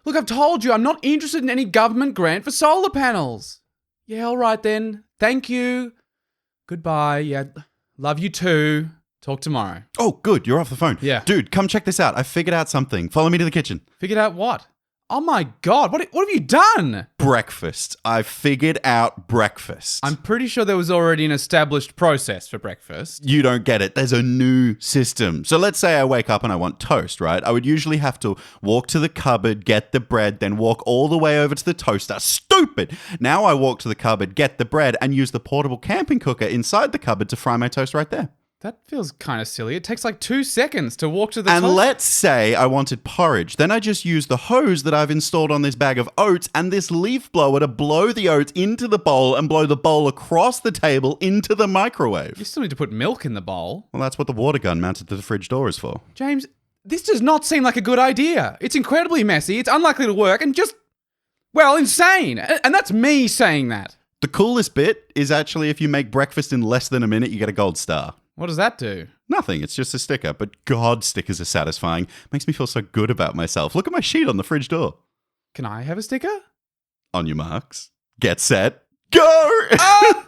Look, I've told you I'm not interested in any government grant for solar panels. Yeah, all right then. Thank you. Goodbye. Yeah, love you too. Talk tomorrow. Oh, good. You're off the phone. Yeah. Dude, come check this out. I figured out something. Follow me to the kitchen. Figured out what? Oh my God, what have you done? Breakfast. I figured out breakfast. I'm pretty sure there was already an established process for breakfast. You don't get it. There's a new system. So let's say I wake up and I want toast, right? I would usually have to walk to the cupboard, get the bread, then walk all the way over to the toaster. Stupid! Now I walk to the cupboard, get the bread, and use the portable camping cooker inside the cupboard to fry my toast right there. That feels kind of silly. It takes like 2 seconds to walk to the And toaster. let's say I wanted porridge. Then I just use the hose that I've installed on this bag of oats and this leaf blower to blow the oats into the bowl and blow the bowl across the table into the microwave. You still need to put milk in the bowl. Well, that's what the water gun mounted to the fridge door is for. James, this does not seem like a good idea. It's incredibly messy, it's unlikely to work, and just, well, insane. And that's me saying that. The coolest bit is actually if you make breakfast in less than a minute, you get a gold star. What does that do? Nothing, it's just a sticker, but God, stickers are satisfying. Makes me feel so good about myself. Look at my sheet on the fridge door. Can I have a sticker? On your marks, get set, go! Ah!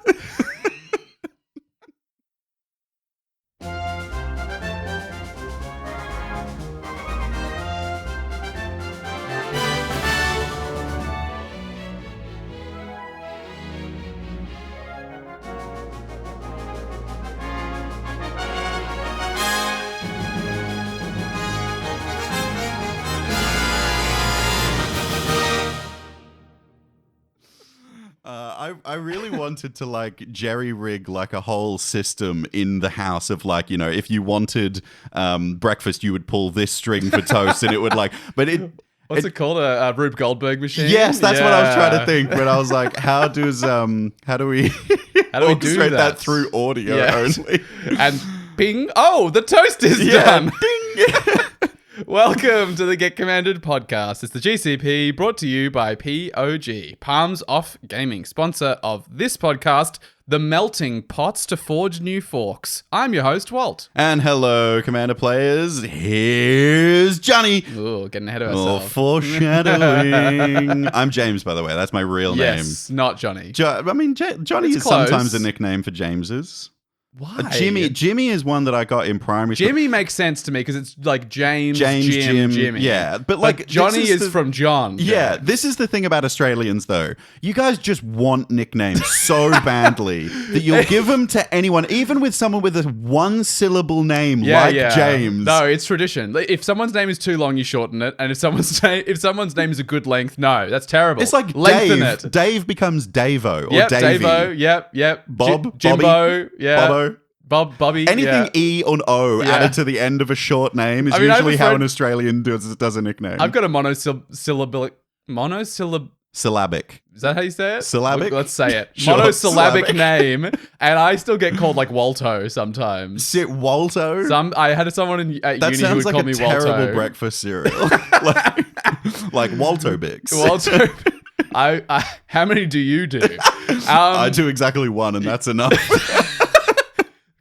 I really wanted to like jerry rig like a whole system in the house of like, you know, if you wanted breakfast, you would pull this string for toast and it would like, but it... What's it called? A Rube Goldberg machine? Yes, that's what I was trying to think. But I was like, how do we orchestrate do that through audio only? And bing, oh, the toast is done. Ding. Welcome to the Get Commanded podcast. It's the GCP brought to you by POG, Palms Off Gaming, sponsor of this podcast, the melting pots to forge new forks. I'm your host, Walt. And hello, Commander players. Here's Johnny. Ooh, getting ahead of Oh, ourselves. foreshadowing. I'm James, by the way. That's my real Yes, not Johnny. name. Johnny It's is close. sometimes a nickname for Jameses. Why? Jimmy is one that I got in primary school. Jimmy makes sense to me because it's like James, Jim, Jimmy. yeah, but like Johnny this is from John. Yeah, this is the thing about Australians, though. You guys just want nicknames so badly that you'll give them to anyone, even with someone with a one-syllable name like James. No, it's tradition. If someone's name is too long, you shorten it, and if someone's name is a good length, no, that's terrible. It's like lengthen Dave. it. Dave becomes Davo or Yep, Davey. Davo. Yep. Bob, Jimbo. Bobby, Yeah. Bobbo. Bobby. Anything yeah. E or O added to the end of a short name is usually how an Australian does a nickname. I've got a monosyllabic. Syllabic. Is that how you say it? Syllabic? Let's say it. Sure, Monosyllabic syllabic. name, and I still get called like Walto sometimes. Sit Walto? I had someone at That uni who sounds would like call a me terrible Walto. breakfast cereal. like Walto Bix. Walto. How many do you do? I do exactly one, and that's enough.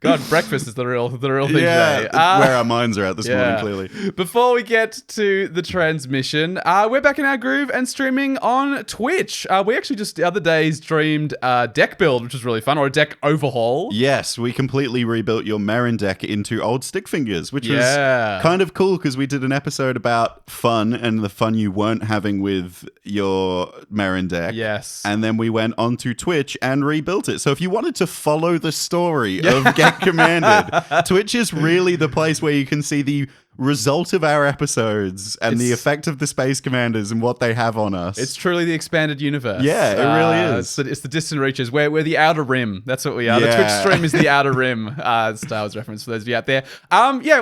God, breakfast is the real thing Yeah, today. where our minds are at this morning, clearly. Before we get to the transmission, we're back in our groove and streaming on Twitch. We actually just the other day streamed deck build, which was really fun, or a deck overhaul. Yes, we completely rebuilt your Marin deck into old stick fingers, which was kind of cool because we did an episode about fun and the fun you weren't having with your Marin deck. Yes. And then we went onto Twitch and rebuilt it. So if you wanted to follow the story of Get Commanded, Twitch is really the place where you can see the result of our episodes and the effect of the Space Commanders and what they have on us. It's truly the expanded universe. Yeah, it really is. It's the distant reaches. We're the outer rim. That's what we are. The Twitch stream is the outer rim. Star Wars reference for those of you out there.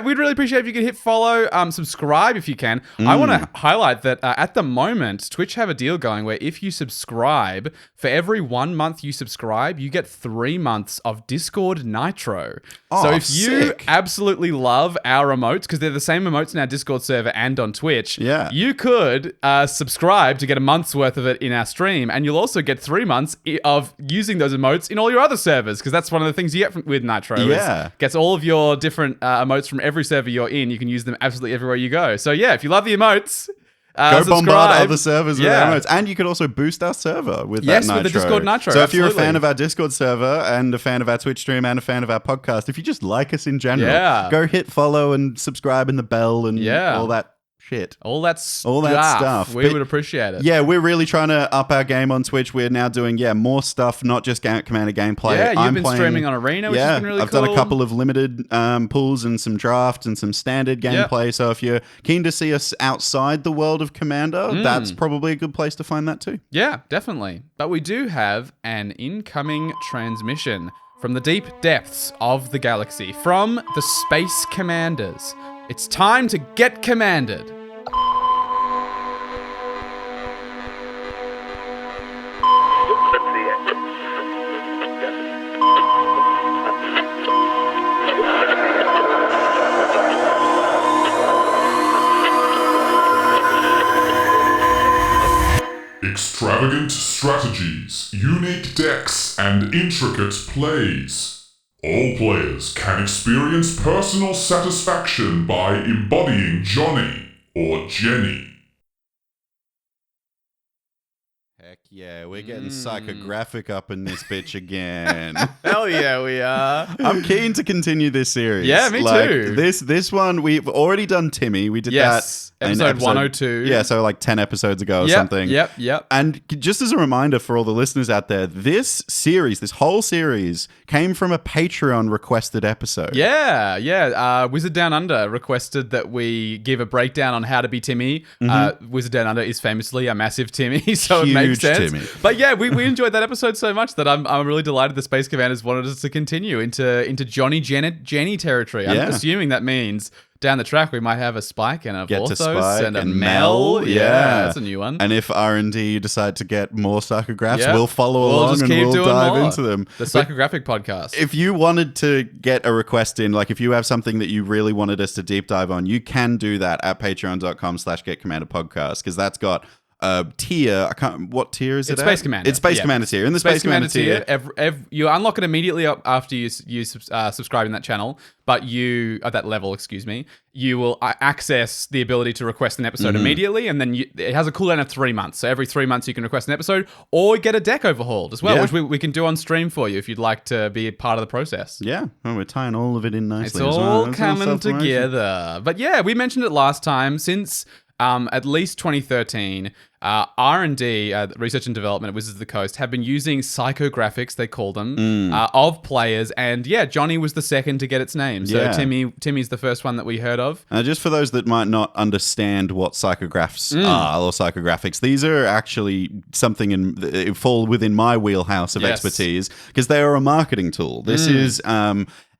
We'd really appreciate if you could hit follow, subscribe if you can. I want to highlight that at the moment, Twitch have a deal going where if you subscribe, for every 1 month you subscribe, you get 3 months of Discord Nitro. So if you absolutely love our emotes, because they're the same emotes in our Discord server and on Twitch, you could subscribe to get a month's worth of it in our stream, and you'll also get 3 months of using those emotes in all your other servers, because that's one of the things you get with Nitro. Is gets all of your different emotes from every server you're in. You can use them absolutely everywhere you go. So if you love the emotes, Go subscribe. bombard other servers with Yeah. our notes. And you could also boost our server with Yes, that with Nitro. the Discord Nitro, So if you're a absolutely. fan of our Discord server and a fan of our Twitch stream and a fan of our podcast, if you just like us in general, Yeah. go hit follow and subscribe and the bell and Yeah. all that shit. All that stuff. We But- would appreciate it. Yeah, we're really trying to up our game on Twitch. We're now doing, more stuff, not just Commander gameplay. Yeah, you've I'm been playing, streaming on Arena, which has been really I've cool. done a couple of limited pools and some drafts and some standard gameplay. So if you're keen to see us outside the world of Commander, that's probably a good place to find that too. Yeah, definitely. But we do have an incoming transmission from the deep depths of the galaxy, from the Space Commanders. It's time to get commanded. Extravagant strategies, unique decks, and intricate plays. All players can experience personal satisfaction by embodying Johnny or Jenny. Heck yeah, we're getting psychographic up in this bitch again. Hell yeah, we are. I'm keen to continue this series. Yeah, me too. This one, we've already done Timmy. We did Yes, that in episode 102. Yeah, so like 10 episodes ago or Yep, something. Yep. And just as a reminder for all the listeners out there, this whole series came from a Patreon requested episode. Yeah. Wizard Down Under requested that we give a breakdown on how to be Timmy. Wizard Down Under is famously a massive Timmy, so it makes Huge sense. Timmy. But yeah, we enjoyed that episode so much that I'm really delighted the Space Commanders wanted us to continue into Johnny Jenny territory. I'm Yeah. assuming that means down the track we might have a Spike and a Get to Vorthos Spike and a and Mel. Mel. Yeah, Yeah. that's a new one. And if R&D decide to get more psychographs, Yeah. we'll follow We'll along just and keep we'll doing dive more. into them. The But Psychographic podcast. if you wanted to get a request in, like if you have something that you really wanted us to deep dive on, you can do that at patreon.com/getcommanderpodcast, because that's got a tier. What tier is It's it? Space Commander. It's Space Yeah. Commander tier. In the Space Commander tier, you unlock it immediately after you subscribe in that channel, but you at that level, excuse me, you will access the ability to request an episode immediately, and then it has a cooldown of 3 months. So every 3 months you can request an episode or get a deck overhauled as well, Yeah. which we can do on stream for you if you'd like to be a part of the process. yeah, well, we're tying all of it in nicely. It's as well. all It's coming self-promotion. together. But yeah, we mentioned it last time. Since at least 2013, R&D, Research and Development at Wizards of the Coast, have been using psychographics, they call them, of players. And yeah, Johnny was the second to get its name. So Yeah. Timmy's the first one that we heard of. Just for those that might not understand what psychographs are or psychographics, these are actually something fall within my wheelhouse of Yes. expertise, because they are a marketing tool. This is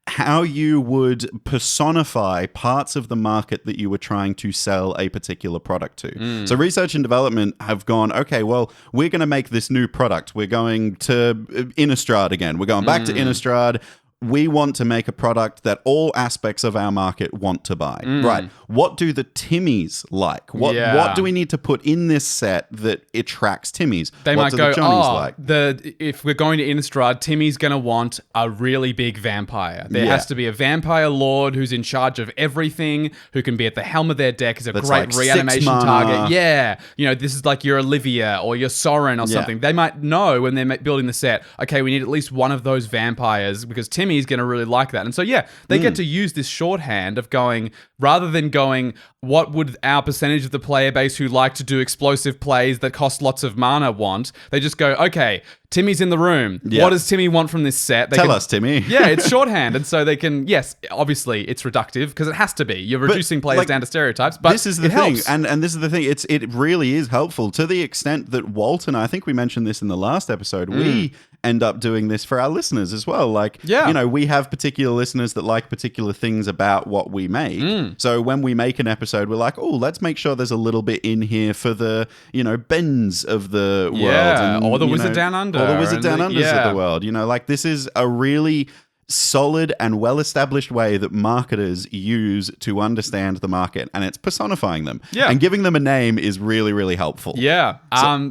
how you would personify parts of the market that you were trying to sell a particular product to. So research and development have gone, okay, well, we're going to make this new product. We're going to Innistrad again. We're going back to Innistrad. We want to make a product that all aspects of our market want to buy. Right. What do the Timmies like? What do we need to put in this set that attracts Timmies? They what might do go, the Johnnies like? if we're going to Innistrad, Timmy's going to want a really big vampire. There Yeah. has to be a vampire lord who's in charge of everything, who can be at the helm of their deck, is a That's great like 6 reanimation mana. target. Yeah. This is like your Olivia or your Sorin or something. They might know when they're building the set, okay, we need at least one of those vampires because Timmy's going to really like that. And so, yeah, they get to use this shorthand of going, rather than going, what would our percentage of the player base who like to do explosive plays that cost lots of mana want? They just go, okay, Timmy's in the room. Yeah. What does Timmy want from this set? Tell us, Timmy. Yeah, it's shorthand. And so they can, yes, obviously it's reductive because it has to be. You're reducing players like, down to stereotypes, but this is the it thing, helps. and this is the thing. It really is helpful to the extent that Walt and I think we mentioned this in the last episode. We end up doing this for our listeners as well. Like, we have particular listeners that like particular things about what we make. So when we make an episode, we're like, oh, let's make sure there's a little bit in here for the Bens of the world, and, or the Wizard Down Under, or the Wizard and Down the- Unders of the world. Like this is a really solid and well-established way that marketers use to understand the market, and it's personifying them. Yeah. And giving them a name is really, really helpful. Yeah.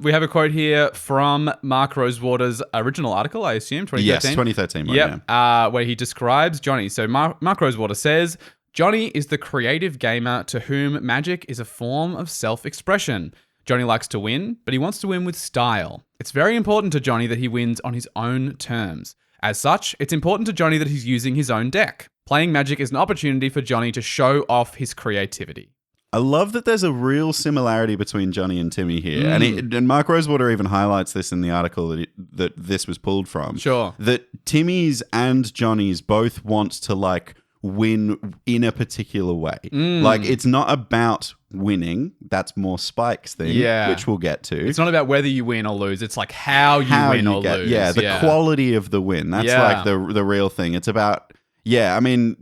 We have a quote here from Mark Rosewater's original article, I assume, 2013. Yes, 2013. Yep. Where he describes Johnny. So Mark Rosewater says, Johnny is the creative gamer to whom magic is a form of self-expression. Johnny likes to win, but he wants to win with style. It's very important to Johnny that he wins on his own terms. As such, it's important to Johnny that he's using his own deck. Playing Magic is an opportunity for Johnny to show off his creativity. I love that there's a real similarity between Johnny and Timmy here. And Mark Rosewater even highlights this in the article that this was pulled from. Sure. That Timmy's and Johnny's both want to like win in a particular way. Like it's not about winning. That's more Spike's thing, which we'll get to. It's not about whether you win or lose. It's like how you win or lose. Yeah, the quality of the win. That's like the real thing. It's about... Yeah, I mean,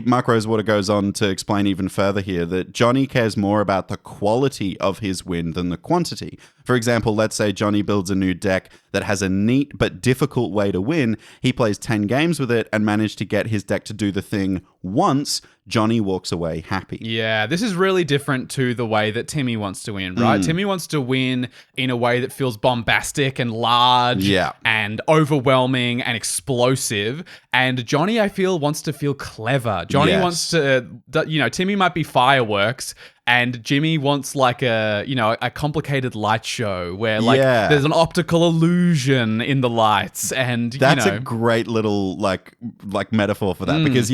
Mark Rosewater goes on to explain even further here that Johnny cares more about the quality of his win than the quantity. For example, let's say Johnny builds a new deck that has a neat but difficult way to win. He plays 10 games with it and managed to get his deck to do the thing once. Johnny walks away happy. Yeah, this is really different to the way that Timmy wants to win, right? Timmy wants to win in a way that feels bombastic and large and overwhelming and explosive. And Johnny, I feel, wants to feel clever. Johnny wants to, Timmy might be fireworks, and Jimmy wants like a complicated light show where there's an optical illusion in the lights, and that's a great little like metaphor for that because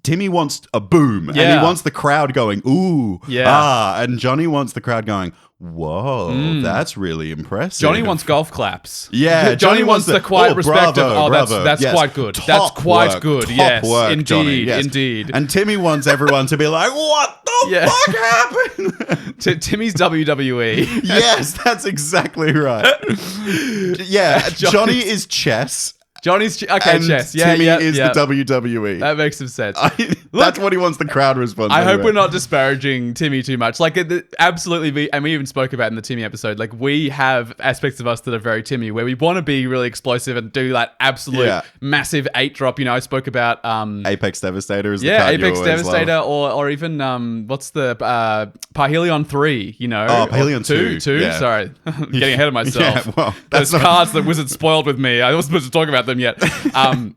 Timmy wants a boom and he wants the crowd going ooh and Johnny wants the crowd going whoa, that's really impressive. Johnny wants golf claps. Yeah, Johnny wants the quiet respect of that's yes. quite good. Top that's quite work, good. top Yes, work, indeed, Johnny, yes. indeed. And Timmy wants everyone to be like, what the fuck happened? Timmy's WWE. Yes, that's exactly right. Yeah, Johnny is chess. Johnny's chess. Yeah, Timmy is the WWE. That makes some sense. That's what he wants the crowd response. I hope we're not disparaging Timmy too much. Like, absolutely, and we even spoke about in the Timmy episode, like, we have aspects of us that are very Timmy, where we want to be really explosive and do that absolute massive 8-drop. You know, I spoke about... Apex Devastator is the card Apex you always Devastator, love. or even, what's the... Parhelion 3, you know? Oh, Parhelion 2. Yeah. Sorry. I'm getting ahead of myself. Yeah, well, those cards that Wizards spoiled with me. I wasn't supposed to talk about them yet.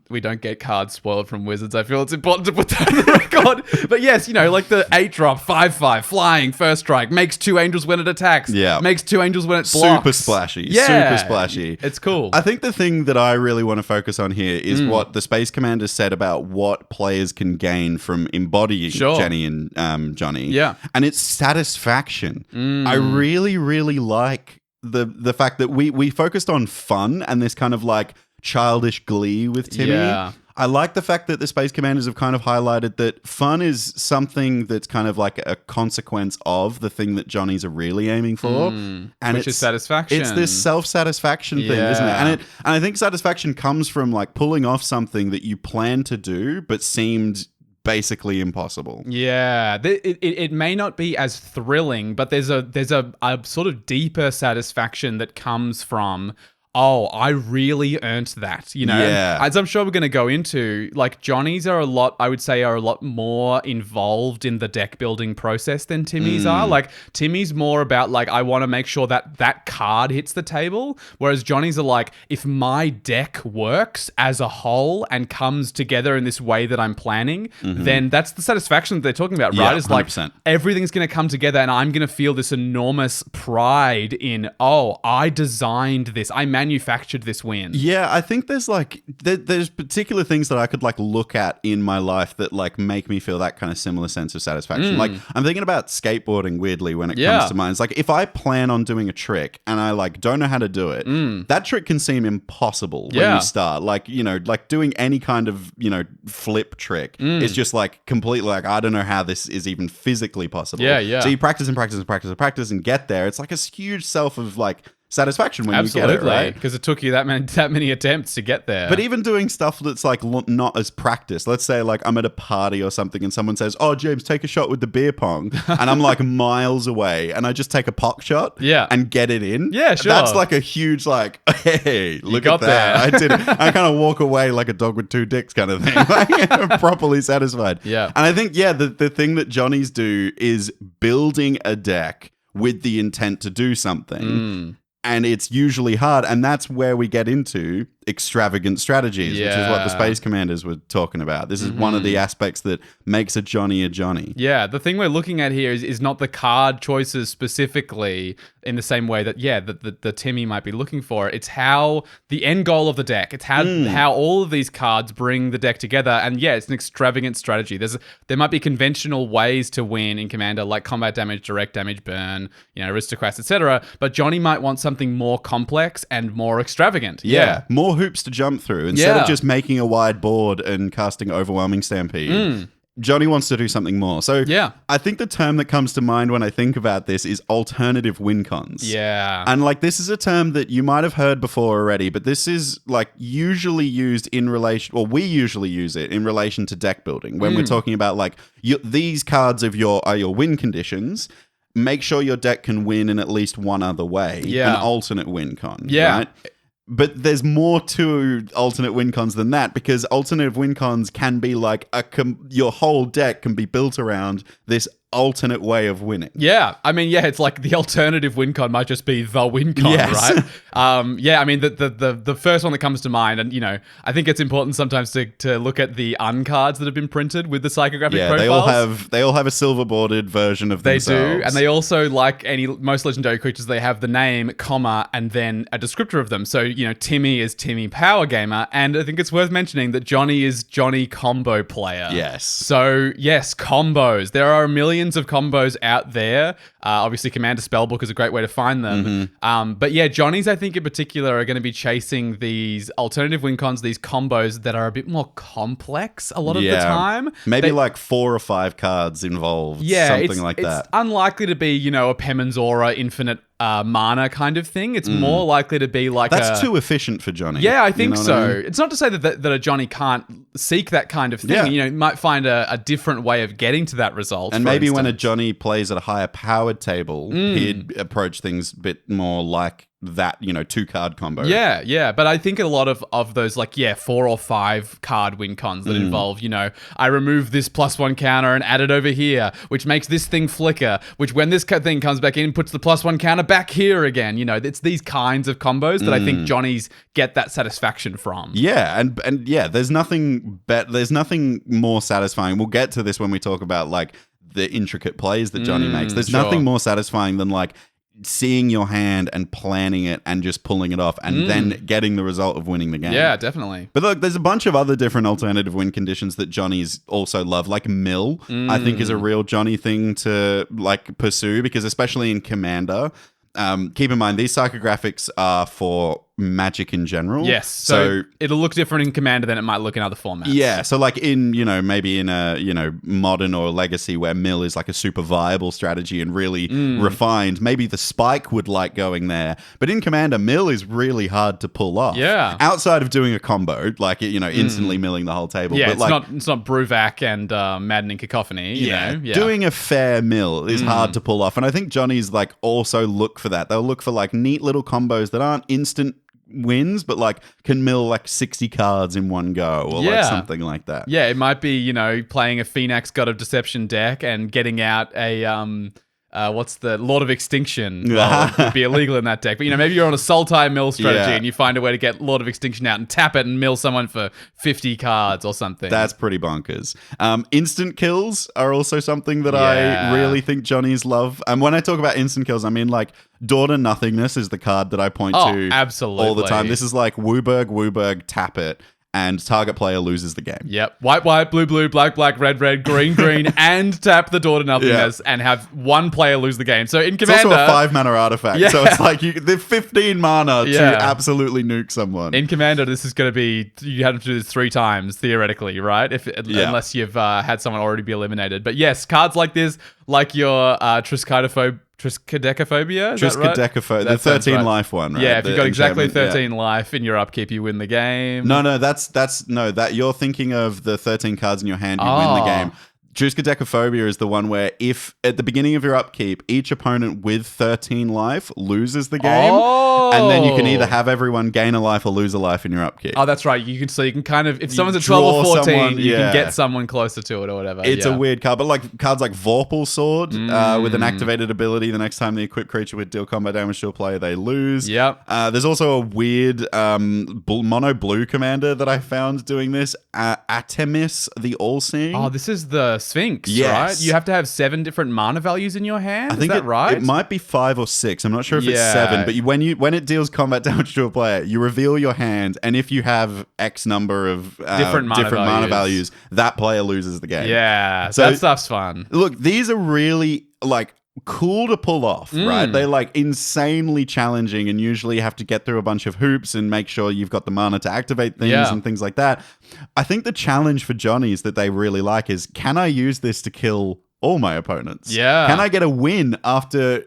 We don't get cards spoiled from Wizards. I feel it's important to put that on the record. But yes, like the 8-drop, 5/5, flying, first strike, makes 2 angels when it attacks. Yeah. Makes 2 angels when it blocks. Super splashy. Yeah. Super splashy. It's cool. I think the thing that I really want to focus on here is what the Space Commander said about what players can gain from embodying Jenny and Johnny. Yeah. And it's satisfaction. I really, really like the fact that we focused on fun and this kind of like childish glee with Timmy. Yeah. I like the fact that the Space Commanders have kind of highlighted that fun is something that's kind of like a consequence of the thing that Johnnies are really aiming for. And which is satisfaction. It's this self-satisfaction thing, isn't it? And I think satisfaction comes from like pulling off something that you plan to do but seemed basically impossible. Yeah, it may not be as thrilling, but there's a sort of deeper satisfaction that comes from, oh, I really earned that, Yeah. As I'm sure we're going to go into, like, Johnnies are a lot more involved in the deck building process than Timmy's are. Like, Timmy's more about, like, I want to make sure that card hits the table, whereas Johnnies are like, if my deck works as a whole and comes together in this way that I'm planning, then that's the satisfaction that they're talking about, right? It's like, 100%. everything's going to come together and I'm going to feel this enormous pride in, oh, I designed this. I manufactured this win. Yeah, I think there's like there's particular things that I could like look at in my life that like make me feel that kind of similar sense of satisfaction. Like I'm thinking about skateboarding weirdly when it comes to mine. It's like if I plan on doing a trick and I like don't know how to do it, that trick can seem impossible when you start. Like, like doing any kind of, flip trick is just like completely like, I don't know how this is even physically possible. Yeah. So you practice and practice and practice and practice and get there. It's like a huge self of like satisfaction when you get it, right? Because it took you that many attempts to get there. But even doing stuff that's like not as practice. Let's say like I'm at a party or something and someone says, "Oh, James, take a shot with the beer pong," and I'm like miles away and I just take a pock shot, and get it in. Yeah, sure. That's like a huge like, hey, look at that! There. I did it. I kind of walk away like a dog with 2 dicks kind of thing, like, properly satisfied. Yeah, and I think the thing that Johnnies do is building a deck with the intent to do something. And it's usually hard. And that's where we get into extravagant strategies, which is what the Space Commanders were talking about. This is one of the aspects that makes a Johnny a Johnny. Yeah, the thing we're looking at here is not the card choices specifically in the same way that, the Timmy might be looking for. It's how the end goal of the deck. It's how all of these cards bring the deck together. And it's an extravagant strategy. There might be conventional ways to win in Commander, like combat damage, direct damage, burn, aristocrats, etc. But Johnny might want something more complex and more extravagant. Yeah. More hoops to jump through. Instead of just making a wide board and casting Overwhelming Stampede, Johnny wants to do something more. So I think the term that comes to mind when I think about this is alternative win cons. Yeah. And this is a term that you might have heard before already, but this is usually used in relation, or we usually use it in relation to deck building when we're talking about these cards are your win conditions. Make sure your deck can win in at least one other way. An alternate win con. Yeah. Right? But there's more to alternate win cons than that, because alternative win cons can be your whole deck can be built around this alternate way of winning. Yeah. I mean, it's like the alternative win con might just be the win con, right? I mean, the first one that comes to mind, and, I think it's important sometimes to look at the uncards that have been printed with the psychographic profiles. They all have a silver bordered version of themselves. They do. And they also, like most legendary creatures, they have the name, comma, and then a descriptor of them. So, Timmy is Timmy Power Gamer. And I think it's worth mentioning that Johnny is Johnny Combo Player. Yes. So, yes, combos. There are millions of combos out there. Obviously, Commander Spellbook is a great way to find them. But Johnnies, I think in particular, are going to be chasing these alternative win cons, these combos that are a bit more complex a lot of the time. Maybe 4 or 5 cards involved. Something like that. It's unlikely to be, a Pemon's Aura infinite mana kind of thing. It's more likely to be that's too efficient for Johnny. Yeah, I think so. I mean? It's not to say that a Johnny can't seek that kind of thing. Might find a different way of getting to that result. And maybe when a Johnny plays at a higher powered table, he'd approach things a bit more like that, 2-card combo. Yeah. But I think a lot of those 4 or 5 card win cons that involve, I remove this +1 counter and add it over here, which makes this thing flicker, which when this thing comes back in, puts the +1 counter back here again. It's these kinds of combos that I think Johnnies get that satisfaction from. Yeah, and there's nothing more satisfying. We'll get to this when we talk about the intricate plays that Johnny makes. There's nothing more satisfying than seeing your hand and planning it and just pulling it off and then getting the result of winning the game. Yeah, definitely. But look, there's a bunch of other different alternative win conditions that Johnnies also love, like Mill, I think is a real Johnny thing to pursue, because especially in Commander, keep in mind these psychographics are for Magic in general. Yes. So it'll look different in Commander than it might look in other formats. Yeah. So in, maybe in a, Modern or Legacy where Mill is a super viable strategy and really refined, maybe the Spike would like going there. But in Commander, Mill is really hard to pull off. Yeah. Outside of doing a combo, instantly milling the whole table. Yeah, but it's not Bruvac and Maddening Cacophony. You know? Doing a fair mill is hard to pull off. And I think Johnny's also look for that. They'll look for neat little combos that aren't instant wins, but can mill 60 cards in one go or something like that. Yeah, it might be, playing a Phoenix God of Deception deck and getting out a what's the Lord of Extinction? Well, it would be illegal in that deck. But maybe you're on a Sultai mill strategy and you find a way to get Lord of Extinction out and tap it and mill someone for 50 cards or something. That's pretty bonkers. Instant kills are also something that I really think Johnnies love. And when I talk about instant kills, I mean Door to Nothingness is the card that I point to absolutely all the time. This is Wooburg, tap it, and target player loses the game. Yep. White, blue, black, red, green, and tap the Door to Nothingness and have one player lose the game. So in Commander... It's also a 5-mana artifact, so it's the 15 mana to absolutely nuke someone. In Commander, this is going to be... You have to do this 3 times, theoretically, right? Unless you've had someone already be eliminated. But yes, cards like this, like your Triskaidekaphobia. Triskaidekaphobia, the 13 life one, right? Yeah, if you've got exactly 13 life in your upkeep, you win the game. No, that's you're thinking of the 13 cards in your hand, you win the game. Triskaidekaphobia is the one where if at the beginning of your upkeep, each opponent with 13 life loses the game, and then you can either have everyone gain a life or lose a life in your upkeep. Oh, that's right. So you can kind of, if someone's at 12 or 14, someone, you can get someone closer to it or whatever. It's a weird card, but like cards like Vorpal Sword with an activated ability, the next time the equipped creature would deal combat damage to a player, they lose. Yep. There's also a weird mono blue commander that I found doing this, Artemis the All-Seeing. Oh, this is the Sphinx, Yes. right? You have to have 7 different mana values in your hand. I think is that right? It might be 5 or 6. I'm not sure if it's 7, but when it deals combat damage to a player, you reveal your hand, and if you have X number of different mana values, that player loses the game. Yeah, So- that stuff's fun. Look, these are really like cool to pull off, right? They're like insanely challenging, and usually you have to get through a bunch of hoops and make sure you've got the mana to activate things and things like that. I think the challenge for Johnnies that they really like is, can I use this to kill all my opponents? Yeah. Can I get a win after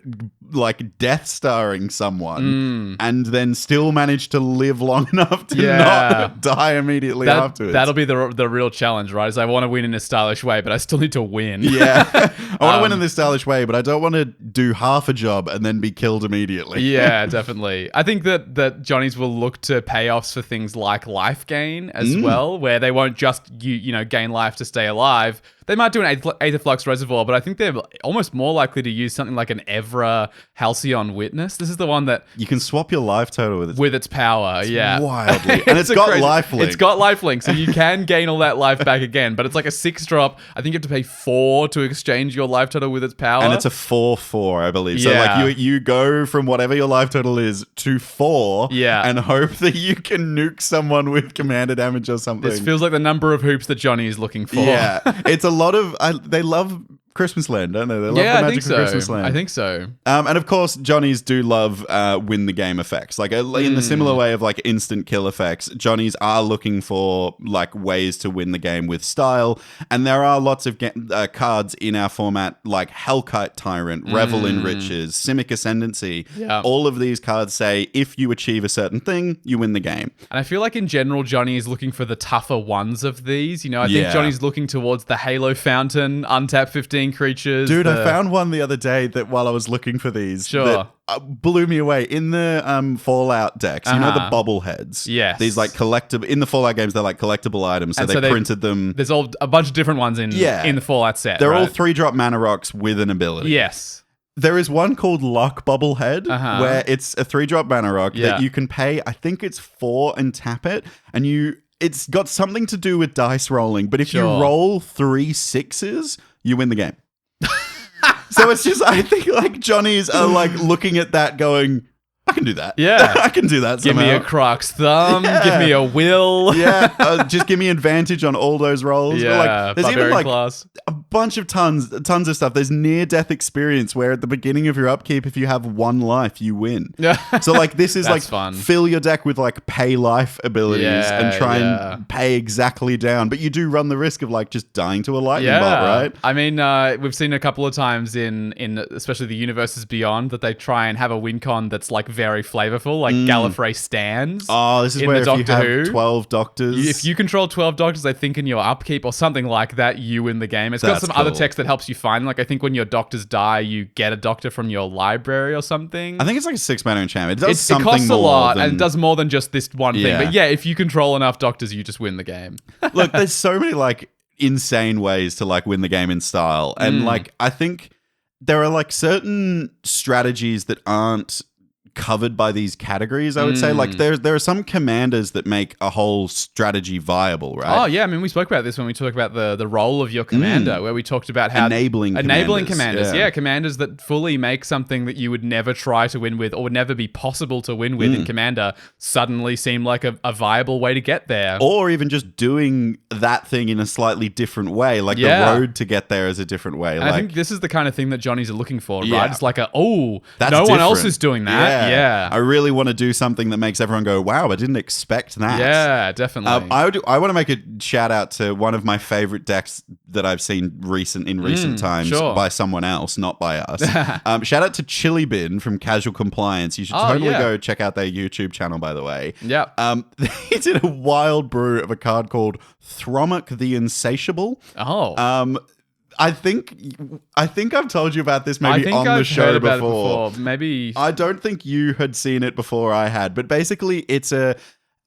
like Death Starring someone and then still manage to live long enough to not die immediately afterwards? That'll be the real challenge, right? Is I want to win in a stylish way, but I still need to win. Yeah. I want to win in this stylish way, but I don't want to do half a job and then be killed immediately. Yeah, definitely. I think that Johnnies will look to payoffs for things like life gain as well, where they won't just gain life to stay alive. They might do an Aether Flux Reservoir, but I think they're almost more likely to use something like an Evra Halcyon Witness. This is the one that You can swap your life total with its power. wildly. And it's got lifelink. It's got lifelink, so you can gain all that life back again. But it's like a 6-drop. I think you have to pay 4 to exchange your life total with its power. And it's a 4/4, I believe. So like you go from whatever your life total is to 4 and hope that you can nuke someone with commander damage or something. This feels like the number of hoops that Johnny is looking for. Yeah. It's a lot of they love Christmas Land, don't they? They love the magic of Christmas Land. I think so. And of course, Johnnies do love win the game effects. Like in the similar way of like instant kill effects, Johnnies are looking for like ways to win the game with style. And there are lots of cards in our format like Hellkite Tyrant, Revel in Riches, Simic Ascendancy. Yeah. All of these cards say if you achieve a certain thing, you win the game. And I feel like in general, Johnny is looking for the tougher ones of these. I think Johnny's looking towards the Halo Fountain, untap 15 creatures. Dude, I found one the other day that while I was looking for these that blew me away. In the Fallout decks, you know the bobbleheads? Yes. These like collectible, in the Fallout games, they're like collectible items. So they printed them. There's a bunch of different ones in the Fallout set. They're all 3-drop mana rocks with an ability. Yes. There is one called Luck Bobblehead where it's a 3-drop mana rock that you can pay, I think it's 4 and tap it. And it's got something to do with dice rolling. But if you roll 3 6s, you win the game. So it's just, I think like Johnnies are like looking at that going, I can do that. Yeah. I can do that somehow. Give me a Croc's Thumb. Give me a Will. Just give me advantage on all those rolls. Yeah, like, there's even like class. a bunch of tons of stuff. There's near-death experience where at the beginning of your upkeep, if you have 1 life, you win. So like this is like fun. Fill your deck with like pay life abilities and try and pay exactly down. But you do run the risk of like just dying to a lightning bolt, right? I mean, we've seen a couple of times in especially the Universes Beyond that they try and have a win con that's like very flavorful, like Gallifrey Stands. Oh, this is where if you have 12 doctors. If you control 12 doctors, I think in your upkeep or something like that, you win the game. It's got some other text that helps you find. Like I think when your doctors die, you get a doctor from your library or something. I think it's like a 6-mana enchantment. It does something costs a lot, than... and it does more than just this one thing. But yeah, if you control enough doctors, you just win the game. Look, there's so many like insane ways to like win the game in style. And like I think there are like certain strategies that aren't covered by these categories, I would say. Like there are some commanders that make a whole strategy viable, right? Oh yeah, I mean we spoke about this when we talked about the role of your commander, where we talked about how enabling commanders. Yeah, commanders that fully make something that you would never try to win with or would never be possible to win with in commander suddenly seem like a viable way to get there. Or even just doing that thing in a slightly different way, like the road to get there is a different way. And I think this is the kind of thing that Johnnies are looking for, Yeah. right? It's like no That's one else different. is doing that. Yeah. I really want to do something that makes everyone go, wow, I didn't expect that. Yeah, definitely. I want to make a shout out to one of my favorite decks that I've seen in recent times by someone else, not by us. Shout out to Chili Bin from Casual Compliance. You should totally go check out their YouTube channel, by the way. Yep. They did a wild brew of a card called Thromic the Insatiable. Oh. I think I've told you about this maybe on the show heard about before. it before. Maybe I don't think you had seen it before I had, but basically it's a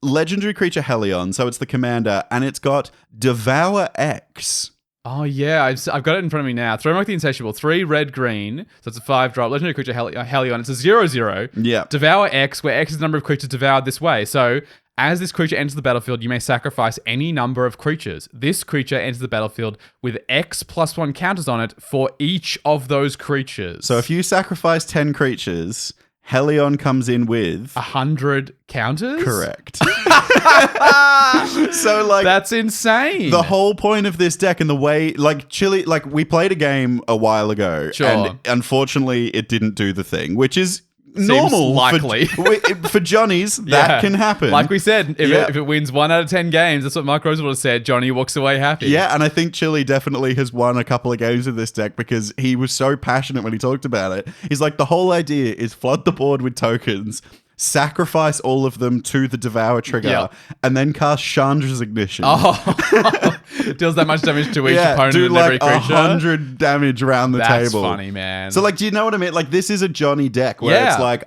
legendary creature Helion, so it's the commander, and it's got Devour X. Oh yeah, I've got it in front of me now. Throwmark the Insatiable, 3 red green, so it's a 5-drop legendary creature Helion. It's a 0/0. Yeah. Devour X, where X is the number of creatures devoured this way. So as this creature enters the battlefield, you may sacrifice any number of creatures. This creature enters the battlefield with X +1 counters on it for each of those creatures. So if you sacrifice 10 creatures, Helion comes in with 100 counters? Correct. So like that's insane. the whole point of this deck and the way like Chili, like we played a game a while ago, Sure. and unfortunately it didn't do the thing, which is normal likely. for Johnnies. That can happen. Like we said, if, Yeah. if it wins 1 out of 10 games, that's what Mark Roosevelt said. Johnny walks away happy. Yeah, and I think Chili definitely has won a couple of games with this deck because he was so passionate when he talked about it. He's like, the whole idea is flood the board with tokens, sacrifice all of them to the Devour trigger, Yep. and then cast Chandra's Ignition. Oh, deals that much damage to each opponent do and every like creature. 100 damage around the That's table. funny, man. So like, do you know what I mean? Like, this is a Johnny deck where Yeah. it's like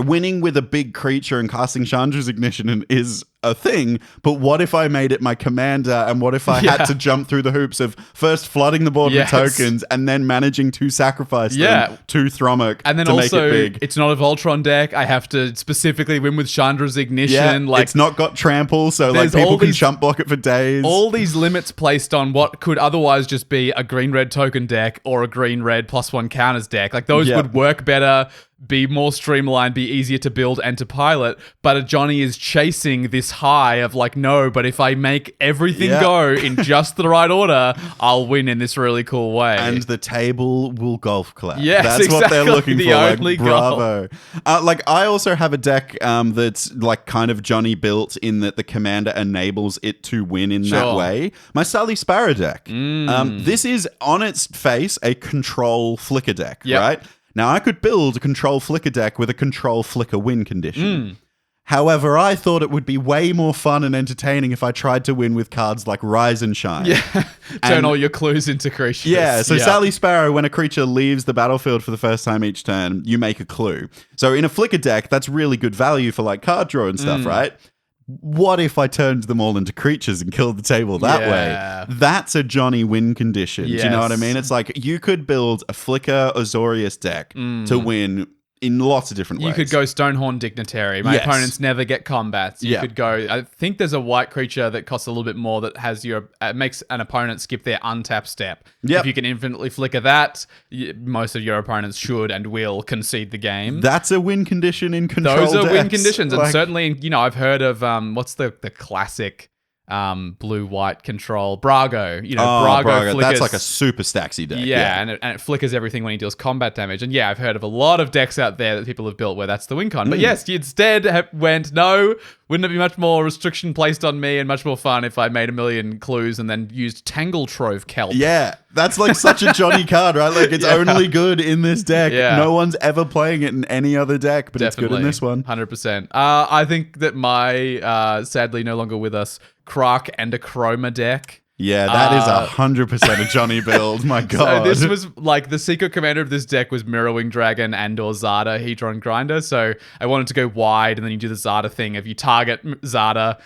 winning with a big creature and casting Chandra's Ignition is a thing, but what if I made it my commander, and what if I had to jump through the hoops of first flooding the board Yes. with tokens and then managing to sacrifice them to Thromach and then to also, make it big? it's not a Voltron deck. I have to specifically win with Chandra's Ignition. Yeah, like it's not got trample, so like there's all people can these- jump block it for days. all these limits placed on what could otherwise just be a green-red token deck or a green-red +1 counters deck. Like those Yeah. would work better, be more streamlined, be easier to build and to pilot. But a Johnny is chasing this high of like, no, but if I make everything go in just the right order, I'll win in this really cool way. and the table will golf clap. Yes, that's what they're exactly. looking The for. only Like, bravo. Like I also have a deck that's like kind of Johnny built in that the commander enables it to win in that Sure. way. My Sally Sparrow deck. This is on its face a control flicker deck, Yep. right? Now I could build a control flicker deck with a control flicker win condition. However, I thought it would be way more fun and entertaining if I tried to win with cards like Rise and Shine. Turn And- all your clues into creatures. Yeah, so Sally Sparrow, when a creature leaves the battlefield for the first time each turn, you make a clue. So in a flicker deck, that's really good value for like card draw and stuff, right? What if I turned them all into creatures and killed the table that Yeah. way? That's a Johnny win condition. Do you know what I Yes. mean? It's like you could build a flicker Azorius deck to win in lots of different ways. You could go Stonehorn Dignitary. My Yes. opponents never get combats. You Yeah. could go. I think there's a white creature that costs a little bit more that has your makes an opponent skip their untap step. Yep. If you can infinitely flicker that, most of your opponents should and will concede the game. That's a win condition in control Those are win decks. conditions, and Like- certainly, I've heard of what's the classic blue-white control Brago. Brago flickers. That's like a super stacksy deck. Yeah, and it flickers everything when he deals combat damage. And yeah, I've heard of a lot of decks out there that people have built where that's the win con. But yes, you instead went, no, wouldn't it be much more restriction placed on me and much more fun if I made 1 million clues and then used Tangle Trove Kelp? Yeah, that's like such a Johnny card, right? Like it's only good in this deck. Yeah. No one's ever playing it in any other deck, but Definitely. it's good in this one. 100%. I think that my, sadly no longer with us, Krak and a Chroma deck. Yeah, that is 100% a Johnny build. My God. So this was like the secret commander of this deck was Mirrorwing Dragon and or Zada Hedron Grinder. So I wanted to go wide, and then you do the Zada thing. If you target Zada,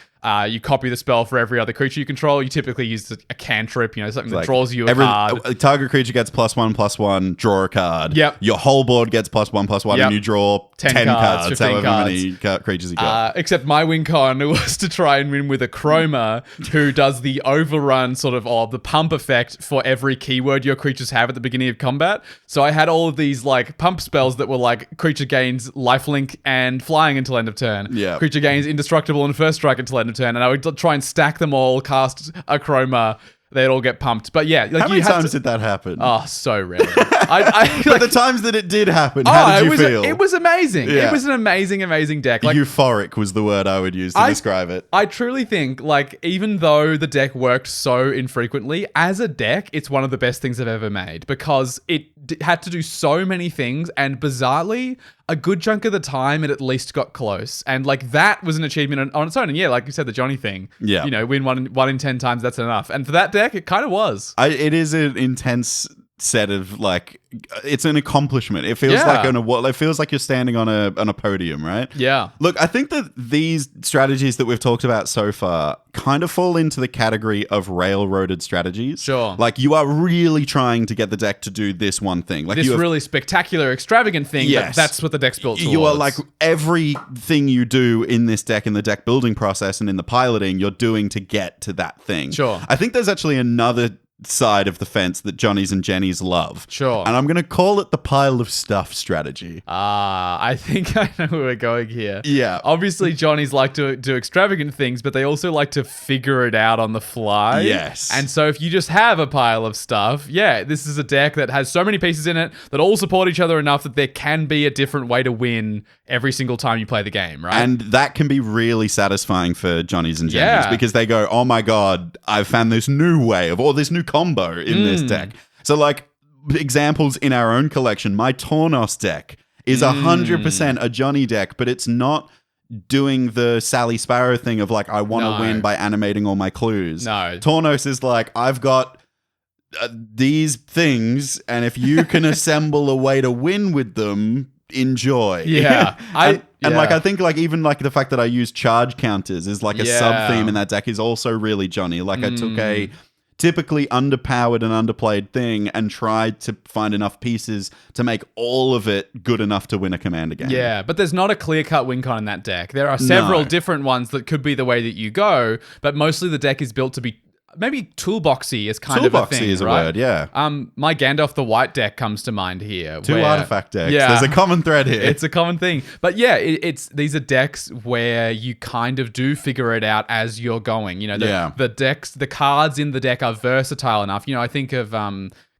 you copy the spell for every other creature you control. You typically use a cantrip, something that Like, draws you a card. A target creature gets +1/+1, draw a card. Yep. Your whole board gets +1/+1, Yep. and you draw 10 cards, 15 however cards. many creatures you got. Except my win con was to try and win with a Chroma who does the overrun or the pump effect for every keyword your creatures have at the beginning of combat. So I had all of these like pump spells that were like creature gains lifelink and flying until end of turn. Yeah. Creature gains indestructible and first strike until end of turn. And I would try and stack them all, cast a Chroma. They'd all get pumped. But yeah, like How many times did that happen? Oh, so rarely. I But the times that it did happen, how did you feel? It was amazing. Yeah. It was an amazing, amazing deck. Like, Euphoric was the word I would use to describe it. I truly think, like, even though the deck worked so infrequently, as a deck, it's one of the best things I've ever made because it had to do so many things, and bizarrely, a good chunk of the time, it at least got close. And like that was an achievement on its own. And yeah, like you said, the Johnny thing. Yeah. You know, win one in 10 times, that's enough. And for that deck, it kind of was. It is an intense set of like, it's an accomplishment. It feels like it feels like you're standing on a podium, right? Yeah. Look, I think that these strategies that we've talked about so far kind of fall into the category of railroaded strategies. Sure. Like you are really trying to get the deck to do this one thing. Like this really spectacular, extravagant thing. Yes. But that's what the deck's built towards. You are like everything you do in this deck, in the deck building process and in the piloting, you're doing to get to that thing. Sure. I think there's actually another side of the fence that Johnnies and Jennies love. Sure. And I'm going to call it the pile of stuff strategy. I think I know where we're going here. Yeah. Obviously, Johnnies like to do extravagant things, but they also like to figure it out on the fly. Yes. And so if you just have a pile of stuff, yeah, this is a deck that has so many pieces in it that all support each other enough that there can be a different way to win every single time you play the game, right? And that can be really satisfying for Johnnies and Jennies because they go, oh my God, I've found this new way or this new combo in this deck. So like examples in our own collection, my Tornos deck is 100% a Johnny deck, but it's not doing the Sally Sparrow thing of like, I want to win by animating all my clues. No. Tornos is like, I've got these things, and if you can assemble a way to win with them, enjoy. Yeah. And like I think like even like the fact that I use charge counters is like a sub theme in that deck is also really Johnny. Like I took a typically underpowered and underplayed thing and tried to find enough pieces to make all of it good enough to win a commander game. Yeah, but there's not a clear-cut win con in that deck. There are several different ones that could be the way that you go, but mostly the deck is built to be maybe toolboxy is kind of a thing, Toolboxy is a right? word, yeah. My Gandalf the White deck comes to mind here. Two where- artifact decks. Yeah. There's a common thread here. It's a common thing. But yeah, these are decks where you kind of do figure it out as you're going. You know, the cards in the deck are versatile enough. You know, I think of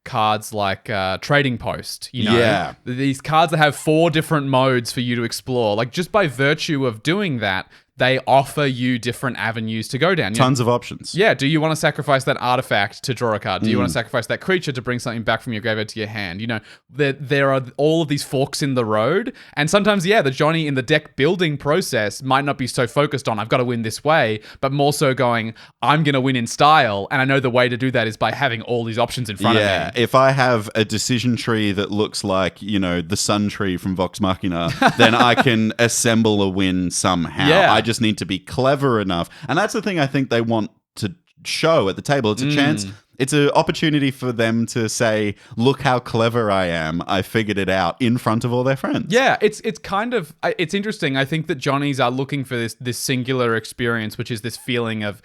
cards like Trading Post, you know. These cards that have 4 different modes for you to explore. Like just by virtue of doing that, they offer you different avenues to go down. Tons of options. Yeah. Do you want to sacrifice that artifact to draw a card? Do you want to sacrifice that creature to bring something back from your graveyard to your hand? You know, there are all of these forks in the road. And sometimes, the Johnny in the deck building process might not be so focused on, I've got to win this way, but more so going, I'm going to win in style. And I know the way to do that is by having all these options in front of me. Yeah. If I have a decision tree that looks like, you know, the sun tree from Vox Machina, then I can assemble a win somehow. Yeah. I just need to be clever enough. And that's the thing I think they want to show at the table. It's a chance, it's an opportunity for them to say, look how clever I am. I figured it out in front of all their friends. Yeah, it's kind of, it's interesting. I think that Johnnies are looking for this singular experience, which is this feeling of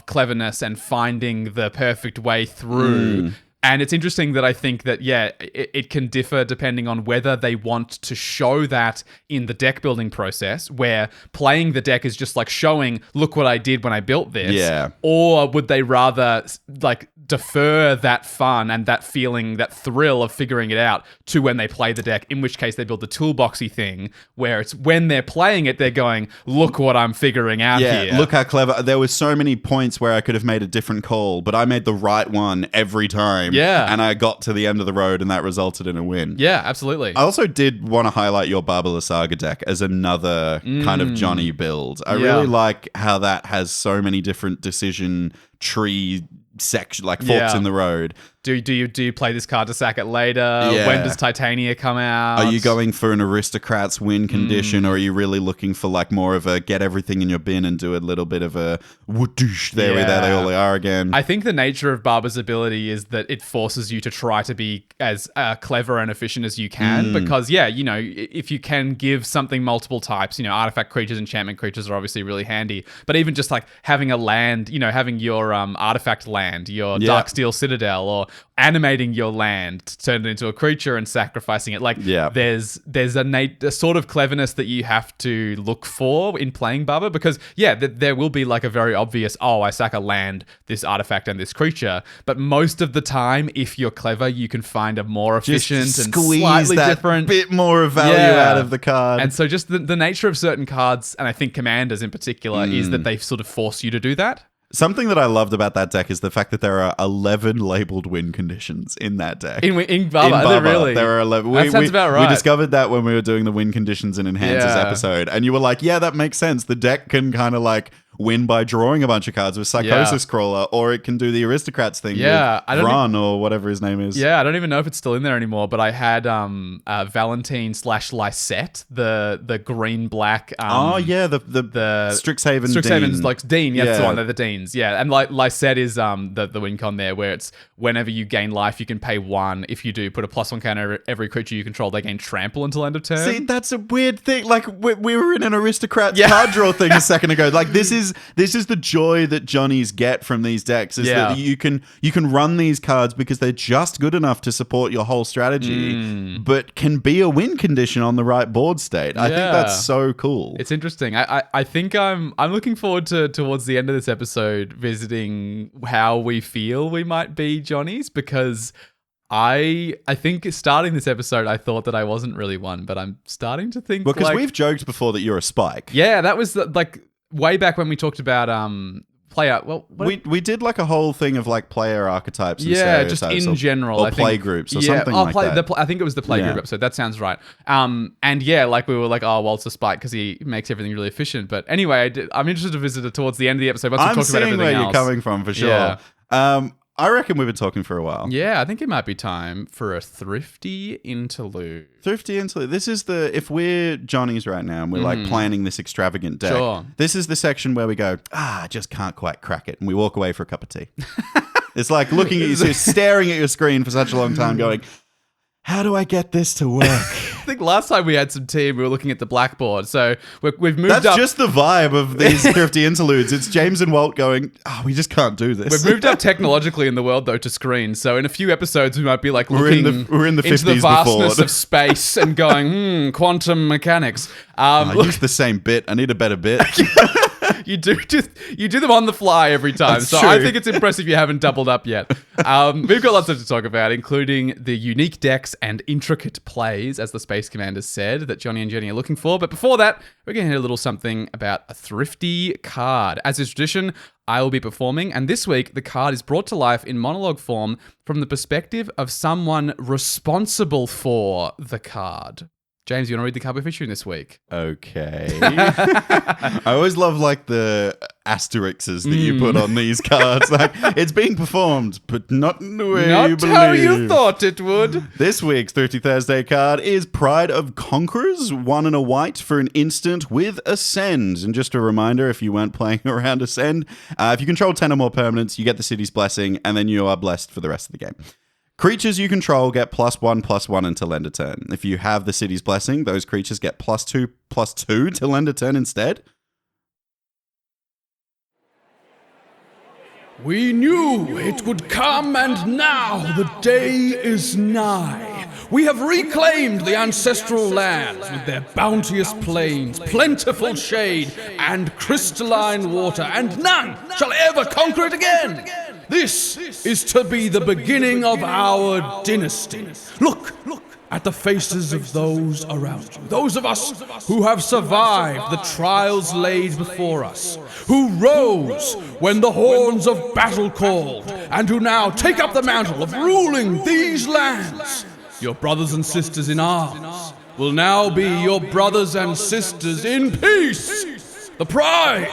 cleverness and finding the perfect way through. And it's interesting that I think that, it can differ depending on whether they want to show that in the deck building process, where playing the deck is just like showing, look what I did when I built this. Yeah. Or would they rather like defer that fun and that feeling, that thrill of figuring it out to when they play the deck, in which case they build the toolboxy thing, where it's when they're playing it, they're going, look what I'm figuring out here. Look how clever. There were so many points where I could have made a different call, but I made the right one every time. Yeah. And I got to the end of the road and that resulted in a win. Yeah, absolutely. I also did want to highlight your Barbala Saga deck as another kind of Johnny build. I really like how that has so many different decision tree section, like forks in the road. Do you play this card to sack it later? Yeah. When does Titania come out? Are you going for an aristocrat's win condition, or are you really looking for like more of a get everything in your bin and do a little bit of a whoosh, there they all are again? I think the nature of Barba's ability is that it forces you to try to be as clever and efficient as you can, because you know, if you can give something multiple types, you know, artifact creatures, enchantment creatures are obviously really handy, but even just like having a land, you know, having your artifact land, your Darksteel Citadel, or animating your land to turn it into a creature and sacrificing it. Like there's a sort of cleverness that you have to look for in playing Barba, because there will be like a very obvious, I sack a land, this artifact and this creature, but most of the time, if you're clever, you can find a more efficient just and squeeze slightly that different bit more value out of the card. And so just the nature of certain cards, and I think commanders in particular, is that they sort of force you to do that. Something that I loved about that deck is the fact that there are 11 labeled win conditions in that deck. In Baba, really? There are 11. That sounds about right. We discovered that when we were doing the win conditions and enhancers episode, and you were like, yeah, that makes sense. The deck can kind of like win by drawing a bunch of cards with Psychosis Crawler, or it can do the Aristocrats thing with Ron or whatever his name is. Yeah, I don't even know if it's still in there anymore, but I had Valentine / Lysette, the green-black... the Strixhaven's like Dean, that's the one, they're the Deans. Yeah, and Lysette is the win con there, where it's whenever you gain life, you can pay 1. If you do, put a +1 counter every creature you control, they gain trample until end of turn. See, that's a weird thing. Like, we were in an Aristocrats card draw thing a second ago. Like, this is the joy that Johnnies get from these decks, is that you can run these cards because they're just good enough to support your whole strategy, but can be a win condition on the right board state. I think that's so cool. It's interesting. I think I'm looking forward to towards the end of this episode visiting how we feel we might be Johnnies, because I think starting this episode, I thought that I wasn't really one, but I'm starting to think because we've joked before that you're a Spike. Yeah, that was way back when we talked about player. Well, we did like a whole thing of like player archetypes. And just in general, or play groups or something like that. I think it was the play group episode. That sounds right. And like we were like, oh, Walt's a Spike because he makes everything really efficient. But anyway, I'm interested to visit it towards the end of the episode. Once we talk about everything where else. You're coming from for sure. Yeah. I reckon we've been talking for a while. Yeah, I think it might be time for a thrifty interlude. This is if we're Johnnies right now and we're like planning this extravagant deck, this is the section where we go, I just can't quite crack it. And we walk away for a cup of tea. It's like looking at you, staring at your screen for such a long time going, how do I get this to work? I think last time we had some tea, we were looking at the blackboard. So we've moved up. That's just the vibe of these thrifty interludes. It's James and Walt going, we just can't do this. We've moved up technologically in the world, though, to screens. So in a few episodes, we might be like looking we're in the 50s into the vastness before. of space and going, quantum mechanics. I use the same bit. I need a better bit. You do them on the fly every time. That's so true. I think it's impressive you haven't doubled up yet. We've got lots to talk about, including the unique decks and intricate plays, as the Space Commander said, that Johnny and Jenny are looking for. But before that, we're going to hear a little something about a thrifty card. As is tradition, I will be performing, and this week the card is brought to life in monologue form from the perspective of someone responsible for the card. James, you want to read the card we're featuring this week? Okay. I always love like the asterisks that you put on these cards. Like, it's being performed, but not in the way you believe. Not how you thought it would. This week's Thrifty Thursday card is Pride of Conquerors, 1 and a white for an instant with Ascend. And just a reminder, if you weren't playing around Ascend, if you control 10 or more permanents, you get the city's blessing, and then you are blessed for the rest of the game. Creatures you control get +1/+1 until end of turn. If you have the city's blessing, those creatures get +2/+2 till end of turn instead. We knew it would come, and now the day is nigh. We have reclaimed the ancestral lands with their bounteous plains, plentiful shade, and crystalline water, and none shall ever conquer it again. This is to be the beginning of our dynasty. Look at the faces of those around you, those of us who have survived the trials laid before us, who rose when the horns of battle called, and who now take up the mantle of ruling these lands. Your brothers and sisters in arms will now be your brothers and sisters in peace. The pride.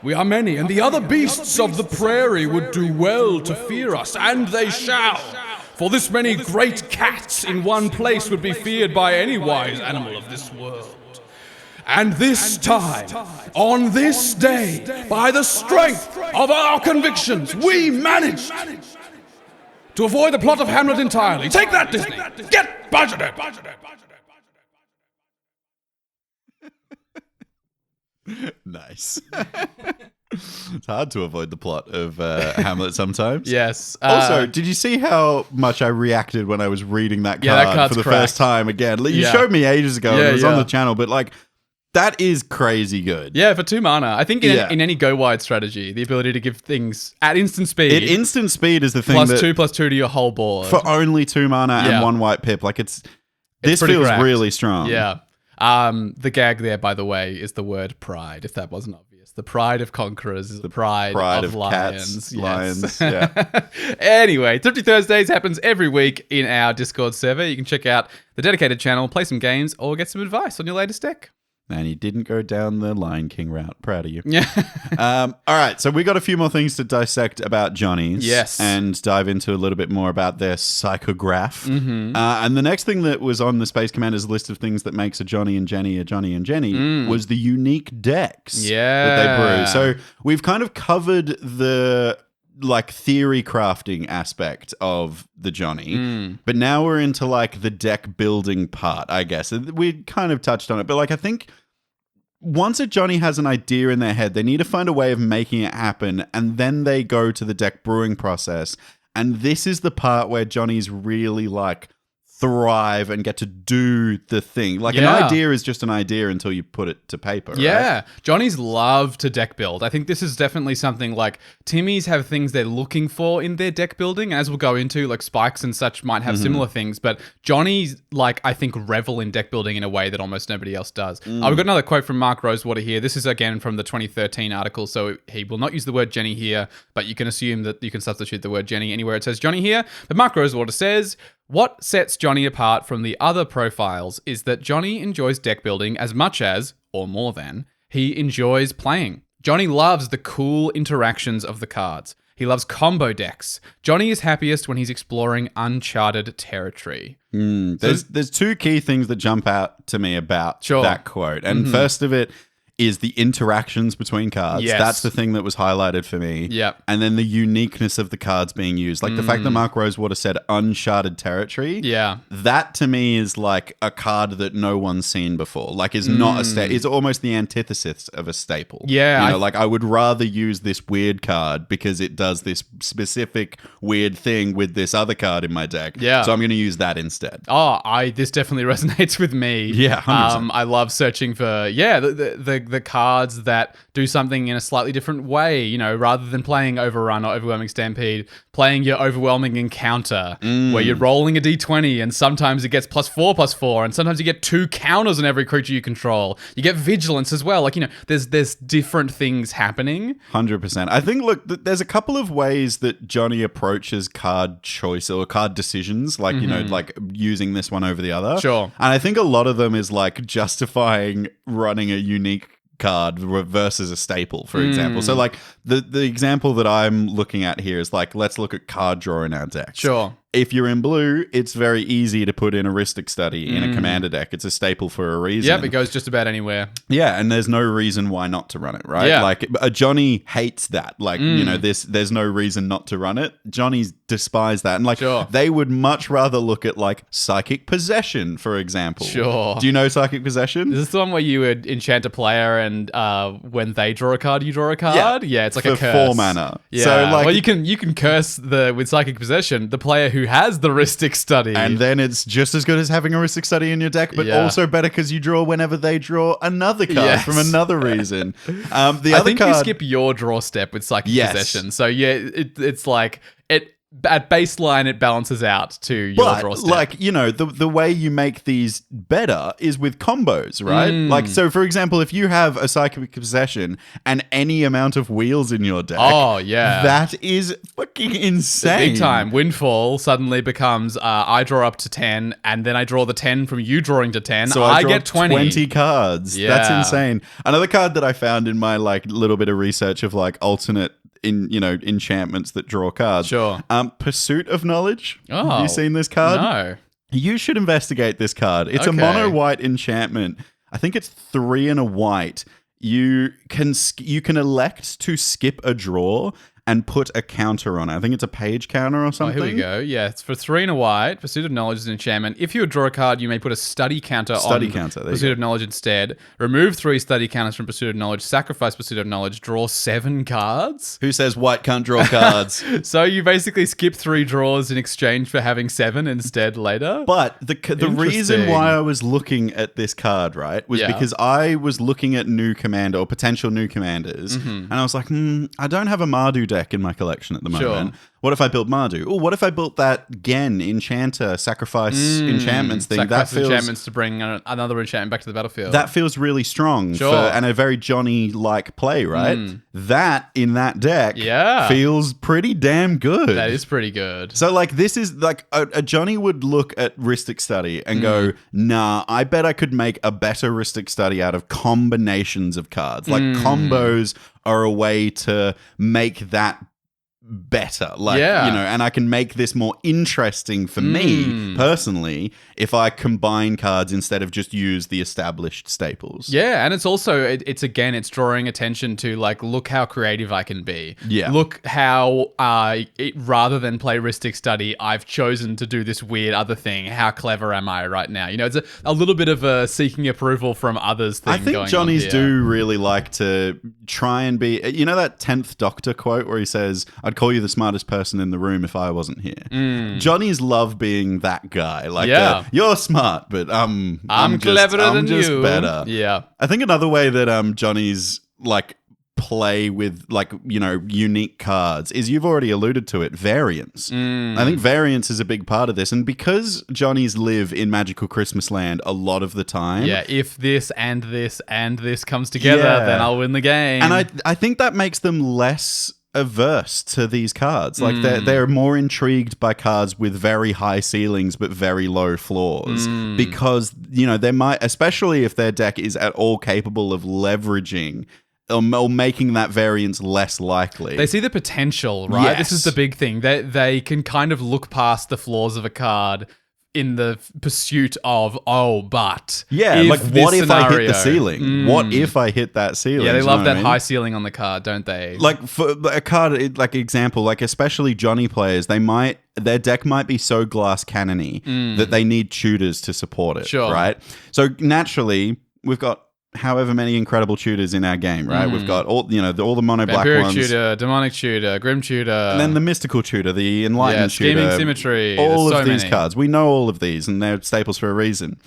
We are many, and the other beasts of the prairie would do well to fear us, and they shall. For this many great cats in one place would be feared by any wise animal of this world. And this time, on this day, by the strength of our convictions, we managed to avoid the plot of Hamlet entirely. Take that, Disney! Get budgeted! Nice. It's hard to avoid the plot of Hamlet sometimes. Yes. Also, did you see how much I reacted when I was reading that card that card's for the cracked. first time again? You showed me ages ago, and it was on the channel, but like, that is crazy good. Yeah, for 2 mana. I think in any go-wide strategy, the ability to give things at instant speed. Instant speed is the thing +2/+2 to your whole board. for only 2 mana and 1 white pip. Like, this feels really strong. Yeah. The gag there, by the way, is the word pride, if that wasn't obvious. The pride of conquerors is the pride of lions. Cats, lions. Yeah. Anyway, Thrifty Thursdays happens every week in our Discord server. You can check out the dedicated channel, play some games, or get some advice on your latest deck. And you didn't go down the Lion King route. Proud of you. Yeah. All right. So we got a few more things to dissect about Johnnies. Yes. And dive into a little bit more about their psychograph. And the next thing that was on the Space Commander's list of things that makes a Johnny and Jenny a Johnny and Jenny was the unique decks that they brew. So we've kind of covered the theory crafting aspect of the Johnny, but now we're into the deck building part, I guess. We kind of touched on it, but I think once a Johnny has an idea in their head, they need to find a way of making it happen, and then they go to the deck brewing process. And this is the part where Johnnies really thrive and get to do the thing. An idea is just an idea until you put it to paper. Yeah. Right? Johnnies love to deck build. I think this is definitely something Timmies have things they're looking for in their deck building. As we'll go into, Spikes and such might have similar things, but Johnnies, I think, revel in deck building in a way that almost nobody else does. We've got another quote from Mark Rosewater here. This is again from the 2013 article, so he will not use the word Jenny here, but you can assume that you can substitute the word Jenny anywhere it says Johnny here. But Mark Rosewater says, "What sets Johnny apart from the other profiles is that Johnny enjoys deck building as much as, or more than, he enjoys playing. Johnny loves the cool interactions of the cards. He loves combo decks. Johnny is happiest when he's exploring uncharted territory." There's two key things that jump out to me about that quote. And first of it is the interactions between cards. Yes. That's the thing that was highlighted for me. Yep. And then the uniqueness of the cards being used. The fact that Mark Rosewater said uncharted territory. Yeah. That to me is a card that no one's seen before. Is not a it's almost the antithesis of a staple. Yeah. I would rather use this weird card because it does this specific weird thing with this other card in my deck. Yeah. So I'm going to use that instead. This definitely resonates with me. Yeah, 100%. I love searching for the cards that do something in a slightly different way, rather than playing Overrun or Overwhelming Stampede, playing your Overwhelming Encounter, where you're rolling a d20 and sometimes it gets +4/+4, and sometimes you get 2 counters on every creature you control. You get Vigilance as well. There's different things happening. 100%. I think, there's a couple of ways that Johnny approaches card choice or card decisions, using this one over the other. Sure. And I think a lot of them is justifying running a unique card versus a staple, for example. So the example that I'm looking at here is let's look at card draw in our decks. Sure. If you're in blue, it's very easy to put in a Heuristic Study in a commander deck. It's a staple for a reason. Yep, it goes just about anywhere. Yeah, and there's no reason why not to run it, right? Yeah. A Johnny hates that. There's no reason not to run it. Johnnies despise that. And Sure. they would much rather look at Psychic Possession, for example. Sure. Do you know Psychic Possession? Is this the one where you would enchant a player and when they draw a card, you draw a card? Yeah, it's for a curse. 4 mana. Yeah. So you can curse with Psychic Possession the player who has the Heuristic Study. And then it's just as good as having a Heuristic Study in your deck, but also better because you draw whenever they draw another card from another reason. I think you skip your draw step with Psychic Possession. So yeah, it's at baseline, it balances out to your draw step. The way you make these better is with combos, right? So for example, if you have a Psychic Possession and any amount of wheels in your deck, that is fucking insane. Big time. Windfall suddenly becomes I draw up to 10, and then I draw the 10 from you drawing to 10. So I get 20 cards. Yeah. That's insane. Another card that I found in my little bit of research of alternate enchantments that draw cards. Sure. Pursuit of Knowledge. Oh, have you seen this card? No. You should investigate this card. It's a mono white enchantment. I think it's 3 and a white. You can elect to skip a draw and put a counter on it. I think it's a page counter or something. Oh, here we go. Yeah, it's for 3 and a white. Pursuit of Knowledge is an enchantment. If you draw a card, you may put a study counter on Pursuit of Knowledge instead. Remove 3 study counters from Pursuit of Knowledge. Sacrifice Pursuit of Knowledge. Draw 7 cards. Who says white can't draw cards? So you basically skip 3 draws in exchange for having 7 instead later? But the reason why I was looking at this card, right, was because I was looking at new commander or potential new commanders, and I was like, I don't have a Mardu deck in my collection at the moment. What if I built Mardu? Oh, what if I built that Gen Enchanter sacrifice enchantments thing? Sacrifice enchantments to bring another enchantment back to the battlefield. That feels really strong and a very Johnny-like play, right? That in that deck feels pretty damn good. That is pretty good. So like this is like a Johnny would look at Rhystic Study and go, nah, I bet I could make a better Rhystic Study out of combinations of cards. Like combos are a way to make that better, and I can make this more interesting for me personally if I combine cards instead of just use the established staples. Yeah, and it's also it's drawing attention to like, look how creative I can be. Yeah, look how rather than play Rhystic Study, I've chosen to do this weird other thing. How clever am I right now? It's a little bit of a seeking approval from others thing. I think Johnnies do really like to try and be. That 10th Doctor quote where he says, "I'd call you the smartest person in the room if I wasn't here." Johnnies love being that guy. Like, you're smart, but I'm cleverer than just you. Better. Yeah. I think another way that Johnnies like play with unique cards is, you've already alluded to it, variance. I think variance is a big part of this, and because Johnnies live in Magical Christmas Land a lot of the time, if this and this and this comes together, then I'll win the game. And I think that makes them less averse to these cards. Like they're more intrigued by cards with very high ceilings but very low floors, because they might, especially if their deck is at all capable of leveraging or making that variance less likely. They see the potential, right? Yes. This is the big thing. They can kind of look past the flaws of a card in the pursuit of, but what if I hit the ceiling? What if I hit that ceiling? Yeah, they love that high ceiling on the card, don't they? Like for a card, like example, like especially Johnny players, their deck might be so glass cannony that they need tutors to support it. Sure. Right? So naturally, we've got however many incredible tutors in our game, right? We've got all the mono black ones. Tutor, demonic tutor, grim tutor. And then the mystical tutor, the enlightened tutor. Scheming symmetry. All There's of these cards. We know all of these, and they're staples for a reason.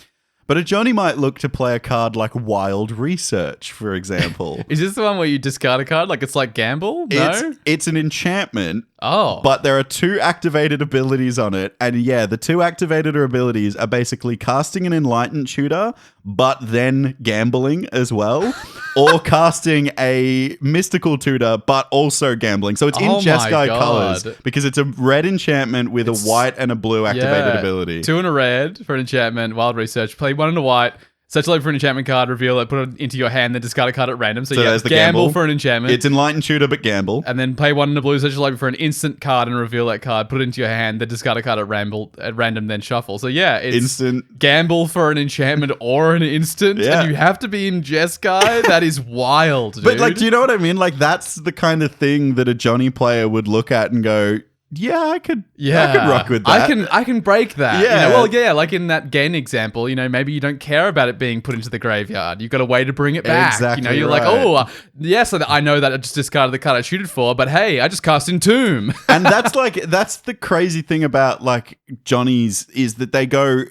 But a Johnny might look to play a card like Wild Research, for example. Is this the one where you discard a card? Like it's like Gamble? No? It's an enchantment. Oh. But there are 2 activated abilities on it. And the 2 activated abilities are basically casting an Enlightened Tutor, but then gambling as well. Or casting a Mystical Tutor, but also gambling. So it's in Jeskai colors, because it's a red enchantment with a white and a blue activated ability. 2 and a red for an enchantment, Wild Research. Play 1 and a white. Search for an enchantment card, reveal it, put it into your hand, then discard a card at random. So there's the gamble for an enchantment. It's Enlightened Tutor, but gamble. And then play 1 in a blue, search for an instant card and reveal that card, put it into your hand, then discard a card at random, then shuffle. So it's instant gamble for an enchantment or an instant, and you have to be in Jeskai. That is wild, dude. But like, do you know what I mean? Like, that's the kind of thing that a Johnny player would look at and go, I could rock with that. I can break that. Yeah. Like in that Gen example, maybe you don't care about it being put into the graveyard. You've got a way to bring it back. Exactly. You're right. like, so that I know that I just discarded the card I shooted for, but hey, I just cast Entomb. And that's the crazy thing about like Johnnies is that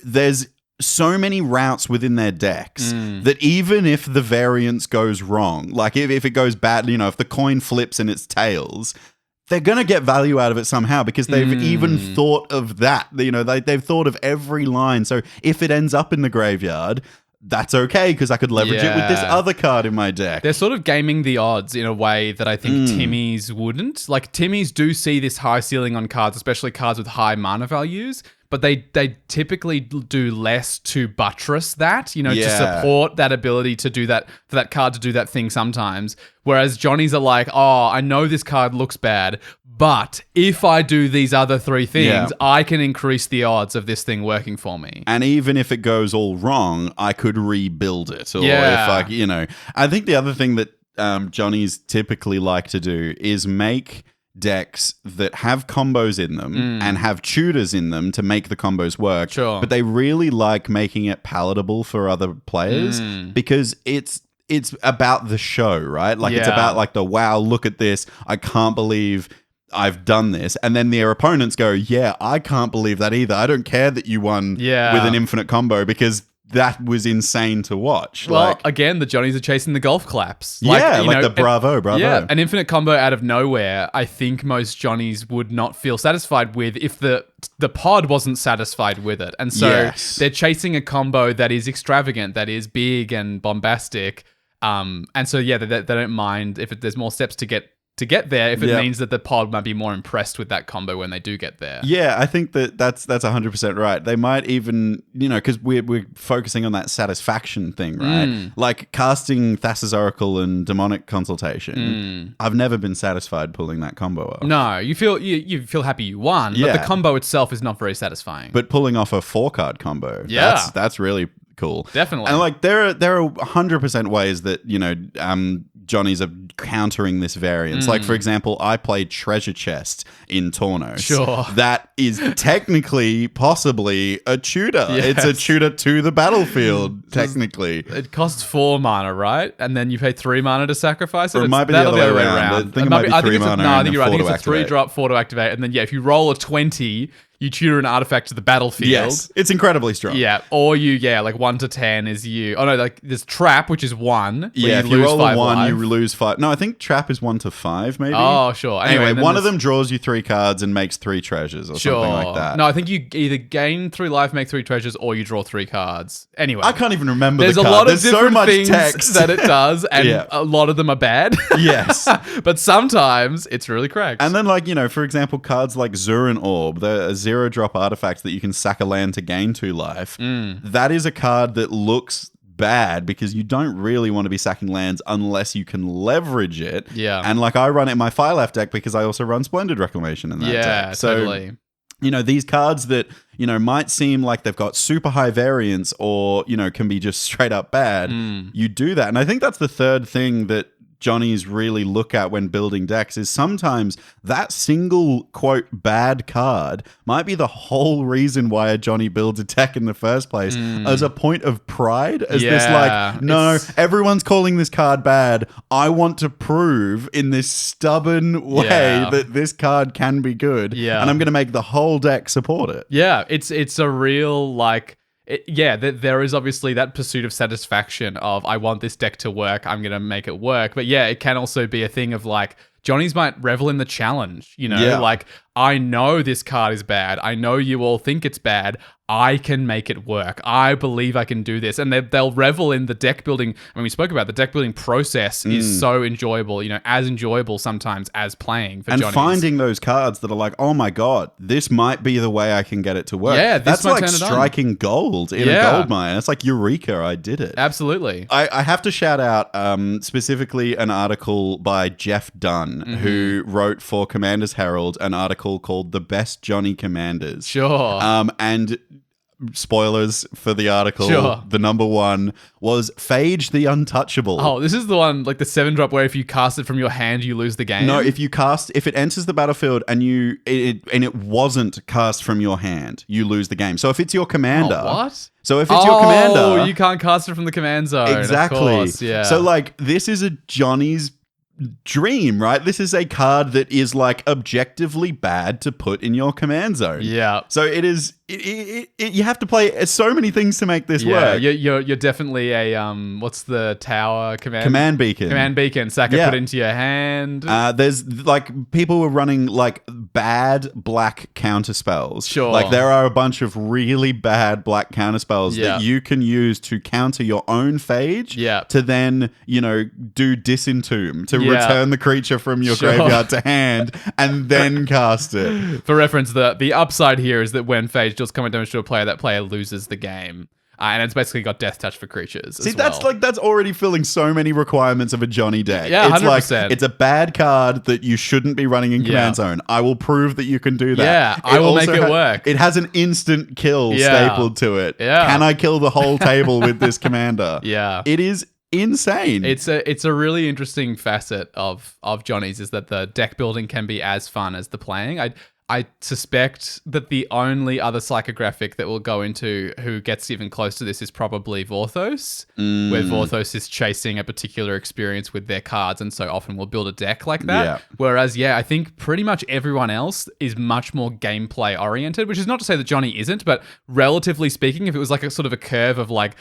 there's so many routes within their decks that even if the variance goes wrong, like if it goes bad, if the coin flips and it's tails, they're going to get value out of it somehow, because they've even thought of that. They've thought of every line. So if it ends up in the graveyard, that's okay, because I could leverage it with this other card in my deck. They're sort of gaming the odds in a way that I think Timmies wouldn't. Like, Timmies do see this high ceiling on cards, especially cards with high mana values, but they typically do less to buttress that, to support that ability to do that, for that card to do that thing sometimes. Whereas Johnnies are like, I know this card looks bad, but if I do these other 3 things, I can increase the odds of this thing working for me. And even if it goes all wrong, I could rebuild it. Or if I think the other thing that Johnnies typically like to do is make decks that have combos in them and have tutors in them to make the combos work. Sure. But they really like making it palatable for other players, because it's about the show, right? Like it's about like the, wow, look at this. I can't believe I've done this. And then their opponents go, I can't believe that either. I don't care that you won with an infinite combo, because that was insane to watch. Well, again, the Johnnies are chasing the golf claps. The bravo. Yeah, an infinite combo out of nowhere, I think most Johnnies would not feel satisfied with if the pod wasn't satisfied with it. And so they're chasing a combo that is extravagant, that is big and bombastic. And so, they don't mind if there's more steps to get there, if it means that the pod might be more impressed with that combo when they do get there. Yeah, I think that's 100% right. They might even, because we're focusing on that satisfaction thing, right? Like casting Thassa's Oracle and Demonic Consultation. I've never been satisfied pulling that combo off. No, you feel happy you won, but the combo itself is not very satisfying. But pulling off a 4-card combo, that's really cool. Definitely. And like there are 100% ways that, Johnnies are countering this variance. Like, for example, I played Treasure Chest in Tornos. Sure. That is technically, possibly a tutor. Yes. It's a tutor to the battlefield, technically. It costs 4 mana, right? And then you pay 3 mana to sacrifice it? Or it might be the other way around. I think it might be 3 mana. No, I think you're right. I think it's a 3-drop, 4 to activate. And then, if you roll a 20... you tutor an artifact to the battlefield. Yes, it's incredibly strong. Yeah, or like 1 to 10 is you. Oh no, like there's Trap, which is 1. Yeah, if you roll a 1, you lose 5. No, I think Trap is 1 to 5, maybe. Oh, sure. Anyway, one of them draws you 3 cards and makes 3 treasures or something like that. No, I think you either gain 3 life, make 3 treasures, or you draw 3 cards. Anyway, I can't even remember there's the card. A lot of there's different so much things text that it does, and a lot of them are bad. Yes. But sometimes it's really cracked. And then, for example, cards like Zurin Orb, they're a 0-drop artifact that you can sack a land to gain 2 life. That is a card that looks bad because you don't really want to be sacking lands unless you can leverage it. Yeah. And I run it in my 5-life deck because I also run Splendid Reclamation in that deck. So, totally. These cards that, might seem like they've got super high variance or, can be just straight up bad, you do that. And I think that's the third thing that Johnnies really look at when building decks is sometimes that single, quote, bad card might be the whole reason why a Johnny builds a deck in the first place as a point of pride, as everyone's calling this card bad. I want to prove in this stubborn way that this card can be good, and I'm going to make the whole deck support it. Yeah, it's a real, there is obviously that pursuit of satisfaction of I want this deck to work, I'm going to make it work. But it can also be a thing of Johnnies might revel in the challenge, I know this card is bad. I know you all think it's bad. I can make it work. I believe I can do this. And they'll revel in the deck building. I mean, we spoke about the deck building process is so enjoyable, as enjoyable sometimes as playing for Johnnies. And finding those cards that are oh my God, this might be the way I can get it to work. Yeah, that's like striking gold in a gold mine. It's like Eureka, I did it. Absolutely. I have to shout out specifically an article by Jeff Dunn, who wrote for Commander's Herald an article called The Best Johnny Commanders. Sure. And spoilers for the article, the number 1 was Phage the Untouchable. Oh, this is the one, the 7-drop where if you cast it from your hand, you lose the game? No, if it enters the battlefield and it wasn't cast from your hand, you lose the game. So if it's your commander... Oh, what? So if it's your commander... Oh, you can't cast it from the command zone. Exactly. Of course, yeah. So, this is a Johnny's dream, right? This is a card that is objectively bad to put in your command zone. Yeah. So it is. You have to play so many things to make this work. You're definitely a what's the tower command beacon? Command beacon. Sack it, put into your hand. There's people were running bad black counter spells. Sure. There are a bunch of really bad black counter spells that you can use to counter your own phage. Yeah. To then do Disentomb to return the creature from your graveyard to hand and then cast it. For reference, the upside here is that when phage does come damage to a player, that player loses the game. And it's basically got Death Touch for creatures. See, that's already filling so many requirements of a Johnny deck. Yeah, 100%. It's a bad card that you shouldn't be running in command zone. I will prove that you can do that. Yeah, I will make it work. It has an instant kill stapled to it. Yeah. Can I kill the whole table with this commander? Yeah. It is insane. It's a really interesting facet of Johnnies is that the deck building can be as fun as the playing. I suspect that the only other psychographic that we'll go into who gets even close to this is probably Vorthos, where Vorthos is chasing a particular experience with their cards, and so often we'll build a deck like that. Yeah. Whereas, I think pretty much everyone else is much more gameplay oriented, which is not to say that Johnny isn't, but relatively speaking, if it was like a sort of a curve of like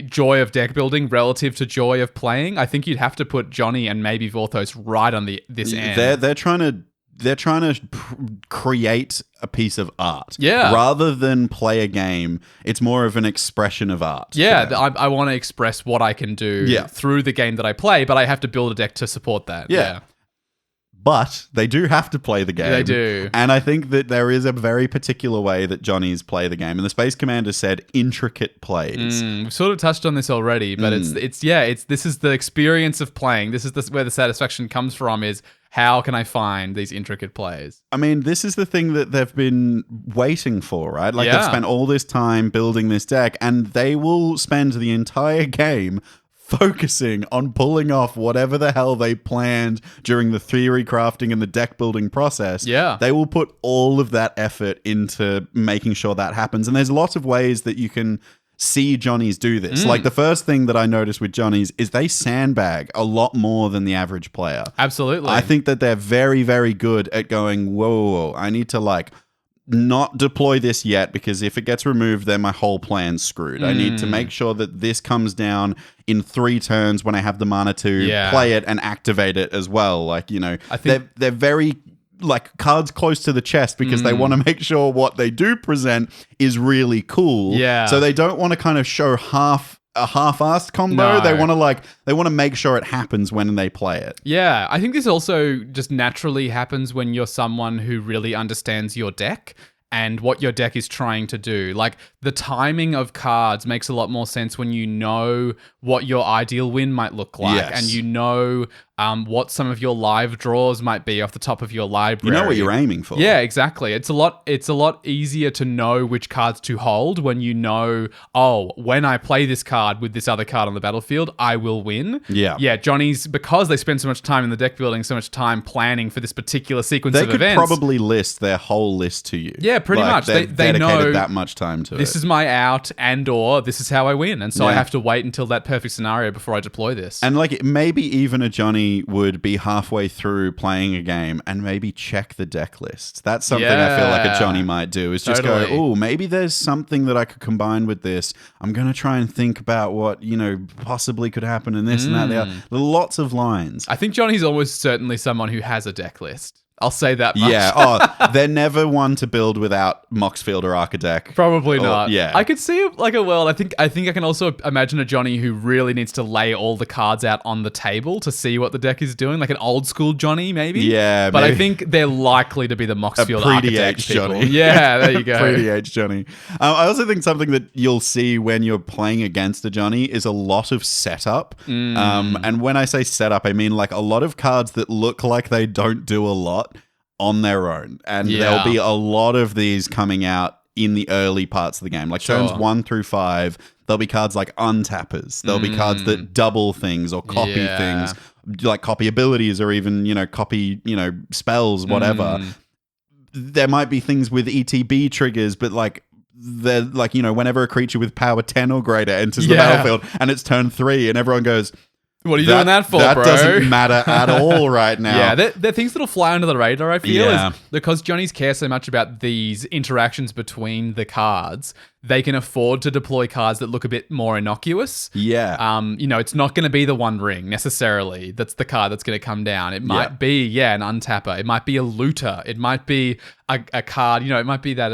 joy of deck building relative to joy of playing, I think you'd have to put Johnny and maybe Vorthos right on this end. They're trying to create a piece of art. Yeah. Rather than play a game, it's more of an expression of art. Yeah, I want to express what I can do through the game that I play, but I have to build a deck to support that. Yeah. But they do have to play the game. They do. And I think that there is a very particular way that Johnnies play the game. And the Space Commander said intricate plays. We've sort of touched on this already, but this is the experience of playing. This is where the satisfaction comes from, is how can I find these intricate plays? I mean, this is the thing that they've been waiting for, right? Like they've spent all this time building this deck, and they will spend the entire game focusing on pulling off whatever the hell they planned during the theory crafting and the deck building process. Yeah. They will put all of that effort into making sure that happens. And there's lots of ways that you can see Johnnies do this. Like the first thing that I noticed with Johnnies is they sandbag a lot more than the average player. Absolutely. I think that they're very, very good at going, whoa, I need to like not deploy this yet, because if it gets removed, then my whole plan's screwed. I need to make sure that this comes down in 3 turns when I have the mana to play it and activate it as well. Like, you know, I think they're very like cards close to the chest, because they want to make sure what they do present is really cool. Yeah. So they don't want to kind of show a half-assed combo. No. They want to make sure it happens when they play it. Yeah, I think this also just naturally happens when you're someone who really understands your deck and what your deck is trying to do. Like, the timing of cards makes a lot more sense when you know what your ideal win might look like, Yes. and you know what some of your live draws might be off the top of your library. You know what you're aiming for. Yeah, exactly. It's a lot easier to know which cards to hold when you know, oh, when I play this card with this other card on the battlefield, I will win. Yeah. Yeah, Johnnies, because they spend so much time in the deck building, so much time planning for this particular sequence of They could events. probably list their whole list to you. Yeah, pretty much. They've They know dedicated that much time to it. this is my out, and or this is how I win. And so I Yeah. have to wait until that perfect scenario before I deploy this. And like maybe even a Johnny would be halfway through playing a game and maybe check the deck list. That's something I feel like a Johnny might do, is just go, Totally. oh, maybe there's something that I could combine with this. I'm going to try and think about what, you know, possibly could happen in this and that. There are lots of lines. I think Johnny's almost certainly someone who has a deck list. I'll say that much. Yeah. Oh, they're never one to build without Moxfield or Archedeck. Probably not. Yeah. I could see like a world. I think I can also imagine a Johnny who really needs to lay all the cards out on the table to see what the deck is doing, like an old school Johnny, maybe. Yeah, but maybe. I think they're likely to be the Moxfield pre-DH Archetypes people. Johnny. Yeah, there you go. Pre-DH Johnny. I also think something that you'll see when you're playing against a Johnny is a lot of setup. And when I say setup, I mean like a lot of cards that look like they don't do a lot on their own. And there'll be a lot of these coming out in the early parts of the game. Like turns 1 through 5, there'll be cards like untappers. There'll be cards that double things or copy things, like copy abilities, or even, you know, copy, you know, spells, whatever. There might be things with ETB triggers, but like they're like, you know, whenever a creature with power 10 or greater enters the battlefield and it's turn 3 and everyone goes, What are you doing that for, that bro? That doesn't matter at all right now. Yeah, they're things that'll fly under the radar, I feel, Yeah. is because Johnnies care so much about these interactions between the cards. They can afford to deploy cards that look a bit more innocuous. Yeah. You know, it's not going to be the One Ring necessarily. That's the card that's going to come down. It might be, an untapper. It might be a looter. It might be a card, you know, it might be that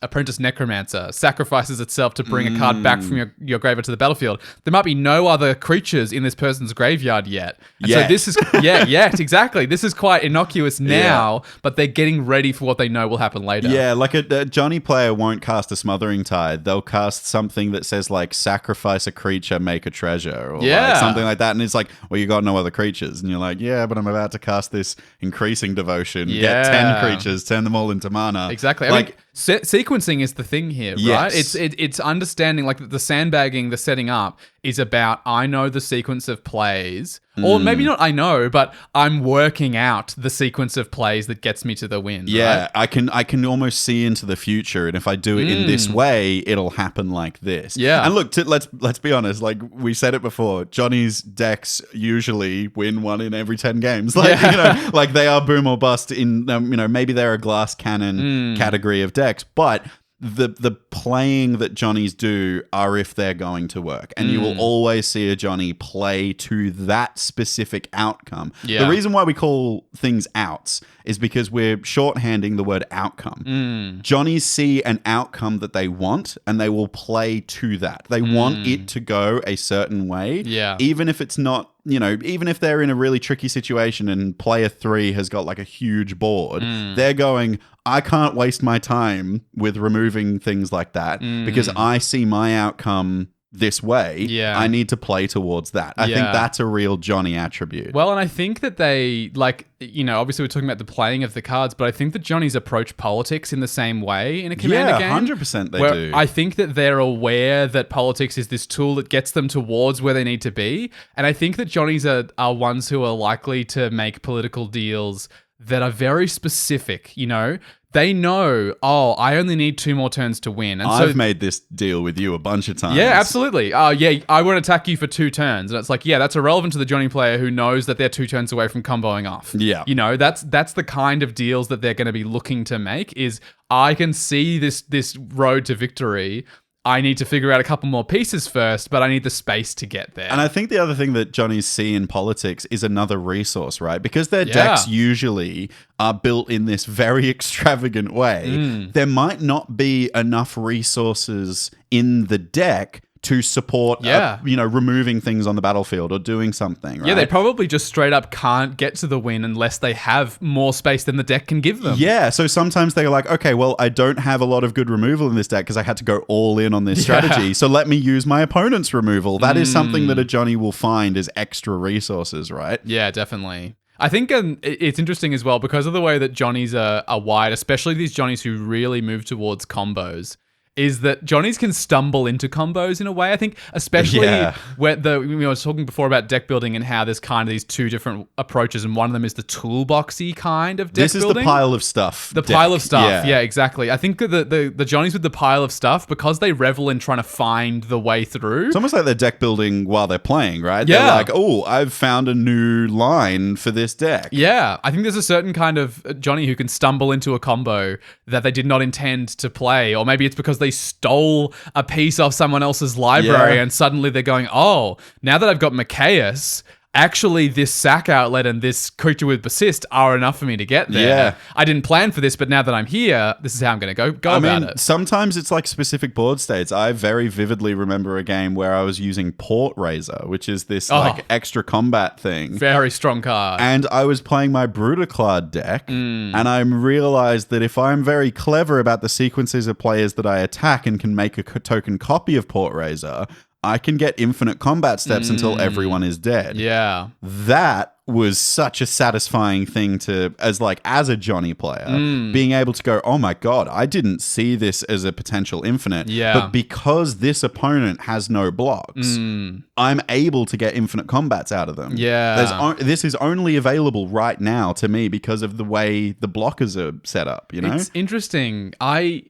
Apprentice Necromancer sacrifices itself to bring a card back from your graveyard to the battlefield. There might be no other creatures in this person's graveyard yet. And so this is, exactly. This is quite innocuous now, but they're getting ready for what they know will happen later. Yeah, like a Johnny player won't cast a Smothering Tide. They'll cast something that says like sacrifice a creature, make a treasure, or like something like that. And it's like, well, you got no other creatures. And you're like, yeah, but I'm about to cast this increasing devotion. Get 10 creatures, turn them all into mana. Exactly. Like, Sequencing is the thing here, right? Yes. It's understanding, like, the sandbagging, the setting up is about, I know the sequence of plays, or maybe not I know, but I'm working out the sequence of plays that gets me to the win. Yeah, right? I can almost see into the future, and if I do it in this way, it'll happen like this. Yeah. And look, let's be honest. Like we said it before, Johnny's decks usually win 1 in every 10 games. Like you know, like they are boom or bust. In you know, maybe they're a glass cannon category of decks, but the playing that Johnnies do are if they're going to work, and you will always see a Johnny play to that specific outcome. The reason why we call things outs is because we're shorthanding the word outcome. Johnnies see an outcome that they want, and they will play to that. They want it to go a certain way, even if it's not, you know, even if they're in a really tricky situation and player 3 has got like a huge board, they're going, I can't waste my time with removing things like that because I see my outcome this way. I need to play towards that. I think that's a real Johnny attribute. Well, and I think that they, like, you know, obviously we're talking about the playing of the cards, but I think that Johnnies approach politics in the same way in a Commander game. 100% they where do. I think that they're aware that politics is this tool that gets them towards where they need to be. And I think that Johnnies are ones who are likely to make political deals that are very specific, you know? They know, oh, I only need 2 more turns to win. And I've made this deal with you a bunch of times. Yeah, absolutely. Yeah, I won't attack you for 2 turns. And it's like, yeah, that's irrelevant to the Johnny player who knows that they're 2 turns away from comboing off. Yeah. You know, that's the kind of deals that they're going to be looking to make is, I can see this road to victory. I need to figure out a couple more pieces first, but I need the space to get there. And I think the other thing that Johnnies see in politics is another resource, right? Because their decks usually are built in this very extravagant way. There might not be enough resources in the deck to support, you know, removing things on the battlefield or doing something, right? Yeah, they probably just straight up can't get to the win unless they have more space than the deck can give them. Yeah, so sometimes they're like, okay, well, I don't have a lot of good removal in this deck because I had to go all in on this strategy, so let me use my opponent's removal. That is something that a Johnny will find as extra resources, right? Yeah, definitely. I think it's interesting as well because of the way that Johnnies are wide, especially these Johnnies who really move towards combos, is that Johnnies can stumble into combos in a way. I think, especially where we were talking before about deck building and how there's kind of these 2 different approaches, and one of them is the toolboxy kind of deck building. This is the pile of stuff. The pile of stuff. Yeah, exactly. I think that the Johnnies with the pile of stuff, because they revel in trying to find the way through. It's almost like they're deck building while they're playing, right? Yeah. They're like, oh, I've found a new line for this deck. Yeah, I think there's a certain kind of Johnny who can stumble into a combo that they did not intend to play, or maybe it's because they stole a piece off someone else's library and suddenly they're going, oh, now that I've got Macias, actually this sack outlet and this creature with persist are enough for me to get there. Yeah. I didn't plan for this, but now that I'm here, this is how I'm going to go about it. Sometimes it's like specific board states. I very vividly remember a game where I was using Port Razor, which is this like extra combat thing. Very strong card. And I was playing my Brutaclad deck, and I realized that if I'm very clever about the sequences of players that I attack and can make a token copy of Port Razor, I can get infinite combat steps until everyone is dead. Yeah. That was such a satisfying thing as a Johnny player, being able to go, oh my God, I didn't see this as a potential infinite. Yeah. But because this opponent has no blocks, I'm able to get infinite combats out of them. Yeah. This is only available right now to me because of the way the blockers are set up, you know? It's interesting. I'm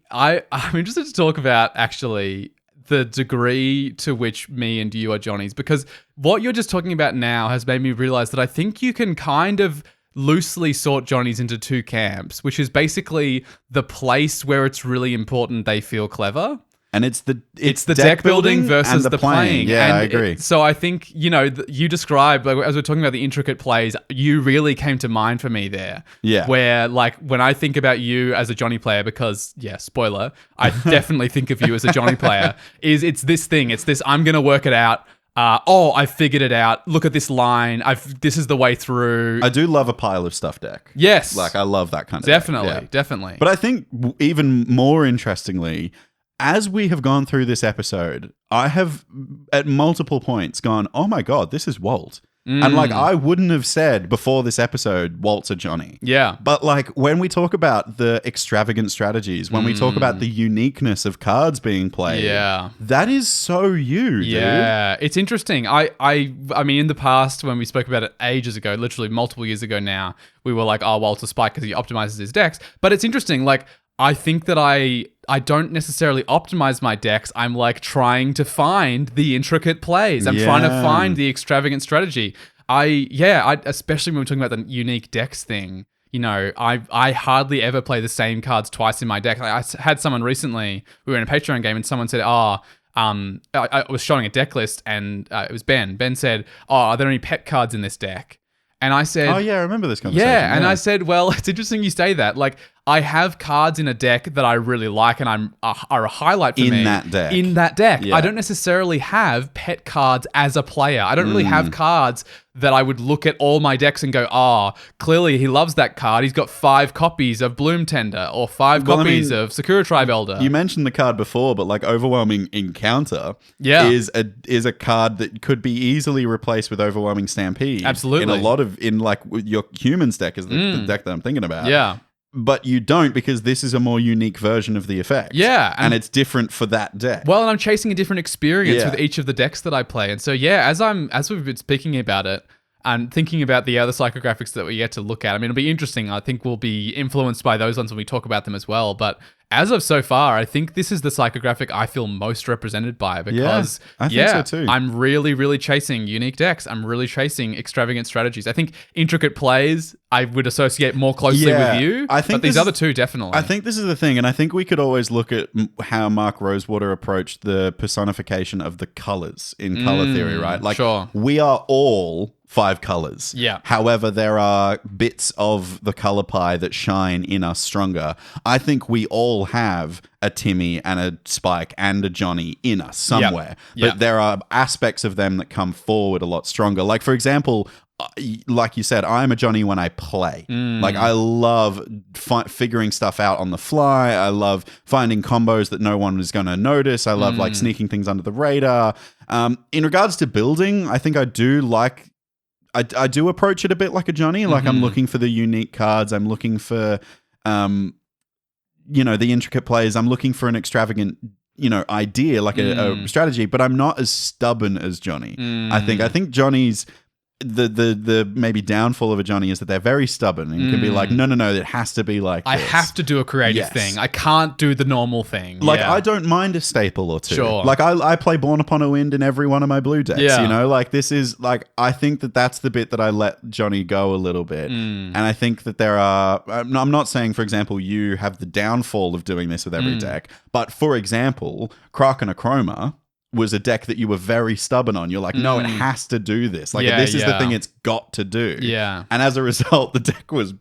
interested to talk about actually the degree to which me and you are Johnnies, because what you're just talking about now has made me realize that I think you can kind of loosely sort Johnnies into 2 camps, which is basically the place where it's really important they feel clever. And it's the deck building versus the playing. Yeah, and I agree. So I think, you know, you described, like, as we're talking about the intricate plays, you really came to mind for me there. Yeah. Where, like, when I think about you as a Johnny player, because, yeah, spoiler, I definitely think of you as a Johnny player, it's this thing. It's this, I'm going to work it out. I figured it out. Look at this line. This is the way through. I do love a pile of stuff deck. Yes. Like, I love that kind of definitely, deck. Yeah. Definitely. But I think even more interestingly, as we have gone through this episode, I have at multiple points gone, oh my God, this is Walt. And like, I wouldn't have said before this episode, Walt's a Johnny. Yeah. But like, when we talk about the extravagant strategies, when we talk about the uniqueness of cards being played, that is so you, dude. Yeah, it's interesting. I mean, in the past, when we spoke about it ages ago, literally multiple years ago now, we were like, oh, Walt's a spike because he optimizes his decks. But it's interesting, like, I think that I don't necessarily optimize my decks. I'm like trying to find the intricate plays. I'm trying to find the extravagant strategy. I especially when we're talking about the unique decks thing, you know, I hardly ever play the same cards twice in my deck. Like, I had someone recently, we were in a Patreon game and someone said, I was showing a deck list and it was Ben. Ben said, are there any pet cards in this deck? And I said, oh yeah, I remember this conversation. Yeah, and I said, well, it's interesting you say that. Like, I have cards in a deck that I really like and are a highlight for me. In that deck. Yeah. I don't necessarily have pet cards as a player. I don't really have cards that I would look at all my decks and go, clearly he loves that card. He's got 5 copies of Bloom Tender or 5 copies of Sakura Tribe Elder. You mentioned the card before, but like Overwhelming Encounter is a card that could be easily replaced with Overwhelming Stampede. Absolutely. In like your humans deck is the deck that I'm thinking about. Yeah. But you don't, because this is a more unique version of the effect. Yeah. And it's different for that deck. Well, and I'm chasing a different experience with each of the decks that I play. And so, as we've been speaking about it and thinking about the other psychographics that we get to look at, I mean, it'll be interesting. I think we'll be influenced by those ones when we talk about them as well. But as of so far, I think this is the psychographic I feel most represented by because, I think so too. I'm really, really chasing unique decks. I'm really chasing extravagant strategies. I think intricate plays I would associate more closely with you. I think but these other two definitely. I think this is the thing, and I think we could always look at how Mark Rosewater approached the personification of the colors in color theory, right? Like, we are all 5 colors. Yeah. However, there are bits of the color pie that shine in us stronger. I think we all have a Timmy and a Spike and a Johnny in us somewhere. But there are aspects of them that come forward a lot stronger. Like, for example, like you said, I'm a Johnny when I play. Like, I love figuring stuff out on the fly. I love finding combos that no one is going to notice. I love like sneaking things under the radar. In regards to building, I think I do like... I do approach it a bit like a Johnny. Like, I'm looking for the unique cards. I'm looking for, the intricate plays. I'm looking for an extravagant, idea, like a strategy. But I'm not as stubborn as Johnny. I think Johnny's... The maybe downfall of a Johnny is that they're very stubborn and can be like, no, it has to be like this. I have to do a creative thing. I can't do the normal thing. Like, I don't mind a staple or two. Sure. Like, I play Born Upon a Wind in every one of my blue decks, Like, this is, like, I think that's the bit that I let Johnny go a little bit. And I think that there are... I'm not saying, for example, you have the downfall of doing this with every deck, but, for example, Kraken Chroma was a deck that you were very stubborn on. You're like, no, it has to do this. Like, this is the thing it's got to do. Yeah. And as a result, the deck was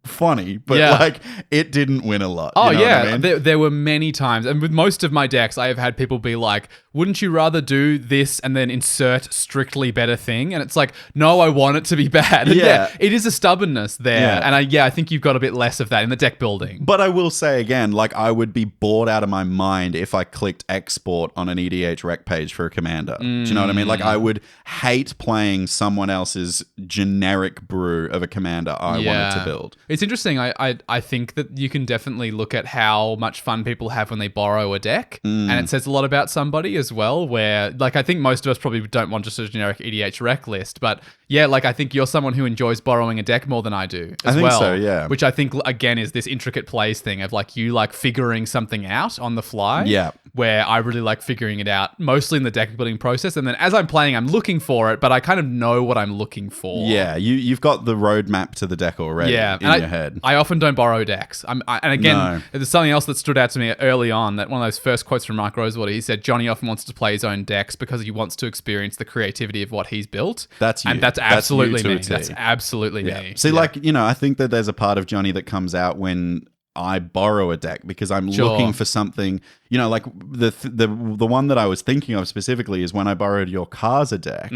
funny, but like, it didn't win a lot. Oh, you know what I mean? There were many times, and with most of my decks, I have had people be like, wouldn't you rather do this and then insert strictly better thing? And it's like, no, I want it to be bad. And it is a stubbornness there. And I think you've got a bit less of that in the deck building. But I will say again, like, I would be bored out of my mind if I clicked export on an EDH rec page for a commander. Do you know what I mean? Like, I would hate playing someone else's generic brew of a commander I wanted to build. It's interesting. I think that you can definitely look at how much fun people have when they borrow a deck. And it says a lot about somebody as well, where, like, I think most of us probably don't want just a generic EDH rec list, but like, I think you're someone who enjoys borrowing a deck more than I do as well. I think so, yeah. Which I think, again, is this intricate plays thing of, like, you like figuring something out on the fly. Yeah. Where I really like figuring it out, mostly in the deck building process. And then as I'm playing, I'm looking for it, but I kind of know what I'm looking for. Yeah, you've got the roadmap to the deck already in your head. I often don't borrow decks. And again, there's something else that stood out to me early on, that one of those first quotes from Mark Rosewater, he said, Johnny often wants to play his own decks because he wants to experience the creativity of what he's built. That's you. And that's absolutely me. That's absolutely me. See, like, I think that there's a part of Johnny that comes out when I borrow a deck because I'm looking for something, like the one that I was thinking of specifically is when I borrowed your Kaza deck.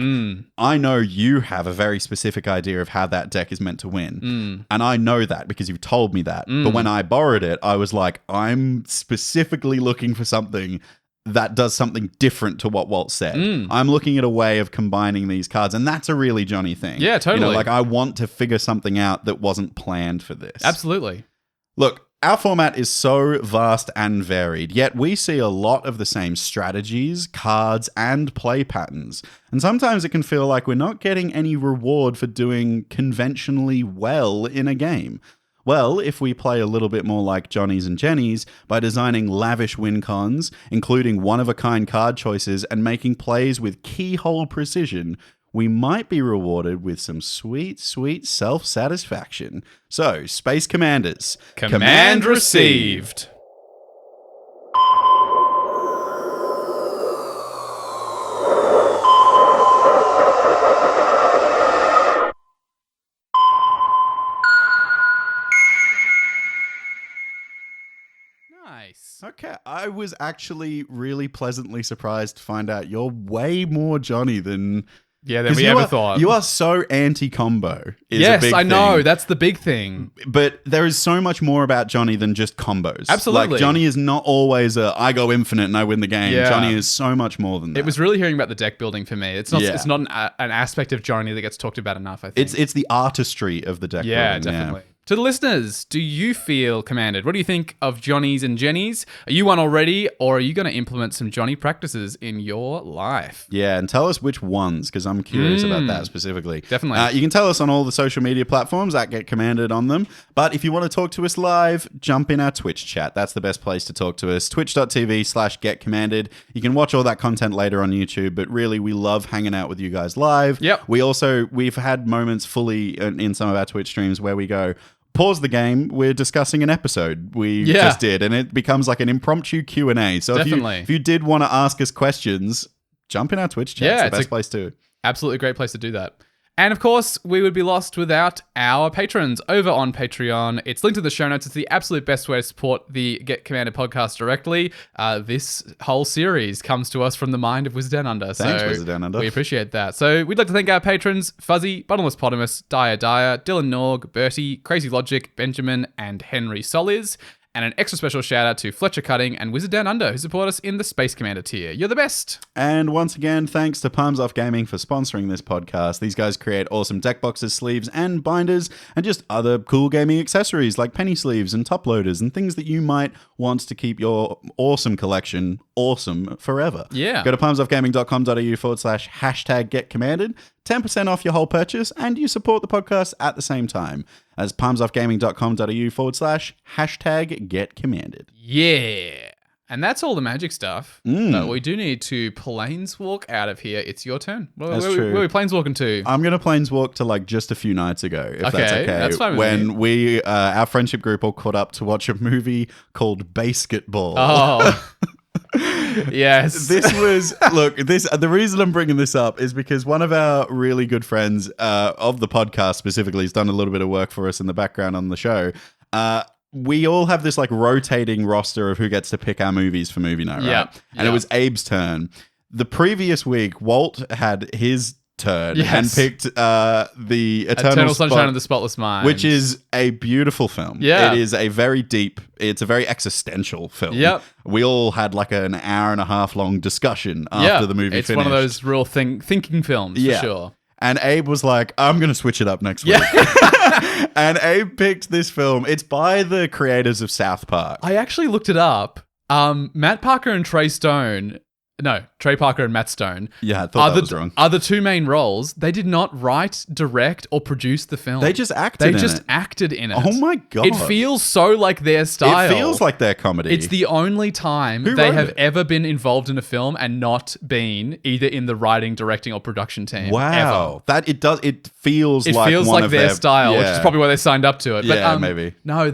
I know you have a very specific idea of how that deck is meant to win. And I know that because you've told me that. But when I borrowed it, I was like, I'm specifically looking for something that does something different to what Walt said. I'm looking at a way of combining these cards, and that's a really Johnny thing. Yeah, totally. Like I want to figure something out that wasn't planned for this. Absolutely. Look, our format is so vast and varied, yet we see a lot of the same strategies, cards, and play patterns. And sometimes it can feel like we're not getting any reward for doing conventionally well in a game. Well, if we play a little bit more like Johnnies and Jennies by designing lavish win cons, including one-of-a-kind card choices, and making plays with keyhole precision, we might be rewarded with some sweet, sweet self-satisfaction. So, Space Commanders. Command received. Nice. Okay, I was actually really pleasantly surprised to find out you're way more Johnny than... Yeah, than we you ever are, thought. You are so anti-combo. Yes, I I know. That's the big thing. But there is so much more about Johnny than just combos. Absolutely. Like, Johnny is not always I go infinite and I win the game. Yeah. Johnny is so much more than that. It was really hearing about the deck building for me. It's not an aspect of Johnny that gets talked about enough, I think. It's the artistry of the deck building. Yeah, definitely. To the listeners, do you feel commanded? What do you think of Johnnies and Jennies? Are you one already, or are you going to implement some Johnny practices in your life? Yeah, and tell us which ones, because I'm curious about that specifically. Definitely. You can tell us on all the social media platforms that Get Commanded on them. But if you want to talk to us live, jump in our Twitch chat. That's the best place to talk to us. Twitch.tv/GetCommanded. You can watch all that content later on YouTube, but really, we love hanging out with you guys live. Yep. We've had moments fully in some of our Twitch streams where we go, pause the game, we're discussing an episode we just did, and it becomes like an impromptu Q&A. So if you did want to ask us questions, jump in our Twitch chat. It's the best place to. Absolutely great place to do that. And of course, we would be lost without our patrons over on Patreon. It's linked in the show notes. It's the absolute best way to support the Get Commanded podcast directly. This whole series comes to us from the mind of Wizard Down Under. Thanks, so Wizard Down Under. We appreciate that. So we'd like to thank our patrons, Fuzzy, Bottomless Potamus, Dyer, Dylan Norg, Bertie, Crazy Logic, Benjamin, and Henry Solis. And an extra special shout out to Fletcher Cutting and Wizard Down Under, who support us in the Space Commander tier. You're the best. And once again, thanks to Palms Off Gaming for sponsoring this podcast. These guys create awesome deck boxes, sleeves, and binders, and just other cool gaming accessories like penny sleeves and top loaders and things that you might want to keep your awesome collection awesome forever. Yeah. Go to palmsoffgaming.com.au /#GetCommanded. 10% off your whole purchase, and you support the podcast at the same time as palmsoffgaming.com.au / #GetCommanded. Yeah. And that's all the magic stuff. But we do need to planeswalk out of here. It's your turn. Where true. are we planeswalking to? I'm going to planeswalk to like just a few nights ago, if that's okay. That's fine with when we, our friendship group all caught up to watch a movie called Basketball. Oh. Yes. This was, the reason I'm bringing this up is because one of our really good friends of the podcast specifically has done a little bit of work for us in the background on the show. We all have this like rotating roster of who gets to pick our movies for movie night, right? Yeah. And it was Abe's turn. The previous week, Walt had his turn and picked the Eternal Sunshine of the Spotless Mind, which is a beautiful film. Yeah. It is a very deep, it's a very existential film. Yep. We all had like an hour and a half long discussion after the movie finished. It's one of those real thinking films, for sure. And Abe was like, I'm going to switch it up next week. And Abe picked this film. It's by the creators of South Park. I actually looked it up. Matt Parker and Trey Parker and Matt Stone. Yeah, I thought that was wrong. Are the two main roles. They did not write, direct, or produce the film. They just acted in it. Oh my God. It feels so like their style. It feels like their comedy. It's the only time they have ever been involved in a film and not been either in the writing, directing, or production team. Wow. Ever. It feels like one like of their style, which is probably why they signed up to it. But, yeah, maybe. No,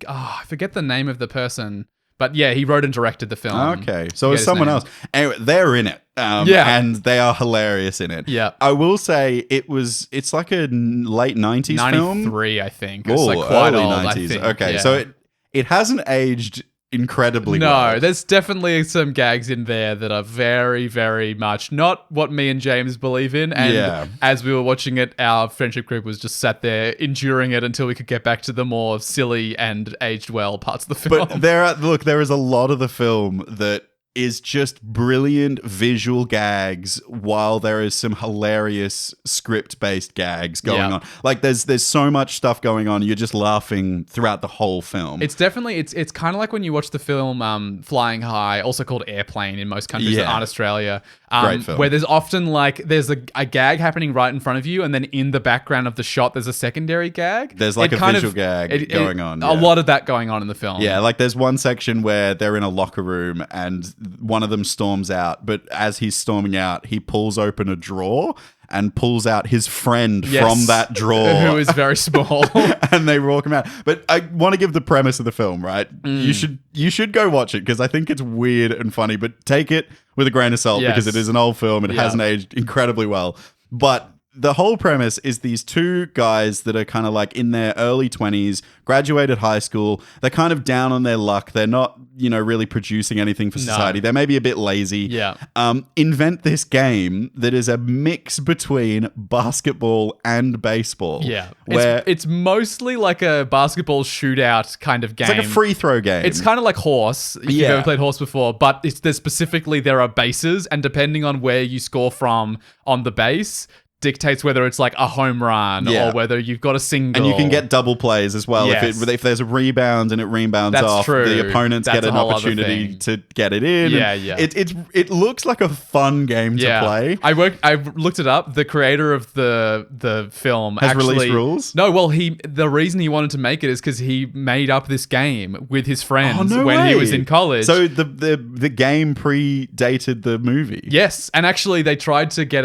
I forget the name of the person. But yeah, he wrote and directed the film. Okay, so it's someone else. Anyway, they're in it. And they are hilarious in it. Yeah. I will say it's like a late 90s film. 93, I think. It's like quite early old, 90s. I think. Okay, yeah. so it hasn't aged incredibly well. No, there's definitely some gags in there that are very, very much not what me and James believe in. And as we were watching it, our friendship group was just sat there enduring it until we could get back to the more silly and aged well parts of the film. But there is a lot of the film that is just brilliant visual gags while there is some hilarious script-based gags going on. Like there's so much stuff going on. You're just laughing throughout the whole film. It's definitely it's kind of like when you watch the film Flying High, also called Airplane in most countries that aren't Australia. Great film. Where there's often like there's a gag happening right in front of you, and then in the background of the shot there's a secondary gag. There's like a visual gag going on. A lot of that going on in the film. Yeah, like there's one section where they're in a locker room and one of them storms out, but as he's storming out, he pulls open a drawer and pulls out his friend from that drawer. Who is very small. And they walk him out. But I want to give the premise of the film, right? You should go watch it because I think it's weird and funny, but take it with a grain of salt because it is an old film. It hasn't aged incredibly well. But the whole premise is these two guys that are kind of like in their early 20s, graduated high school. They're kind of down on their luck. They're not, really producing anything for society. They're maybe a bit lazy. Yeah. Invent this game that is a mix between basketball and baseball. Yeah. Where it's mostly like a basketball shootout kind of game. it's like a free throw game. It's kind of like horse, if you've ever played horse before, but there are bases, and depending on where you score from on the base, dictates whether it's like a home run or whether you've got a single. And you can get double plays as well. Yes. If there's a rebound and it rebounds That's off, true. the opponents That's get an a whole other opportunity thing. to get it in. Yeah, And yeah. It looks like a fun game to play. I looked it up. The creator of the film Has actually released rules? No, well, the reason he wanted to make it is because he made up this game with his friends when he was in college. So the game predated the movie. Yes, and actually they tried to get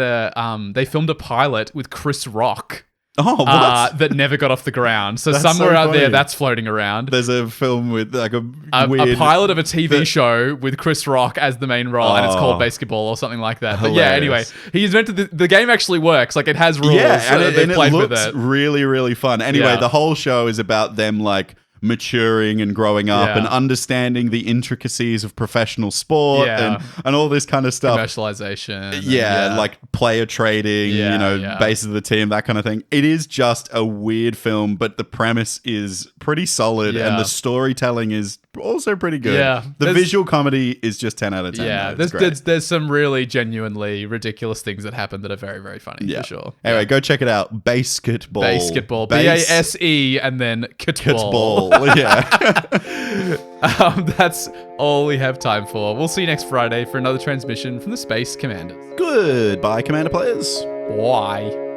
they filmed a pilot with Chris Rock. Oh, what? That never got off the ground. So That's somewhere so out there funny. that's floating around. There's a film with like a A pilot of a TV show with Chris Rock as the main role, and it's called Basketball or something like that. But yeah, anyway, he invented the game. Actually works. Like it has rules. and they it played with looks it. really, really fun. Anyway, the whole show is about them like maturing and growing up and understanding the intricacies of professional sport and all this kind of stuff. Commercialization. Like player trading, basis of the team, that kind of thing. It is just a weird film, but the premise is pretty solid and the storytelling is also pretty good. Yeah. The visual comedy is just 10 out of 10. Yeah, there's some really genuinely ridiculous things that happen that are very, very funny for sure. Anyway, go check it out. Basketball. Basketball. BASE and then kitball. That's all we have time for. We'll see you next Friday for another transmission from the Space Commanders. Goodbye, Commander players. Bye.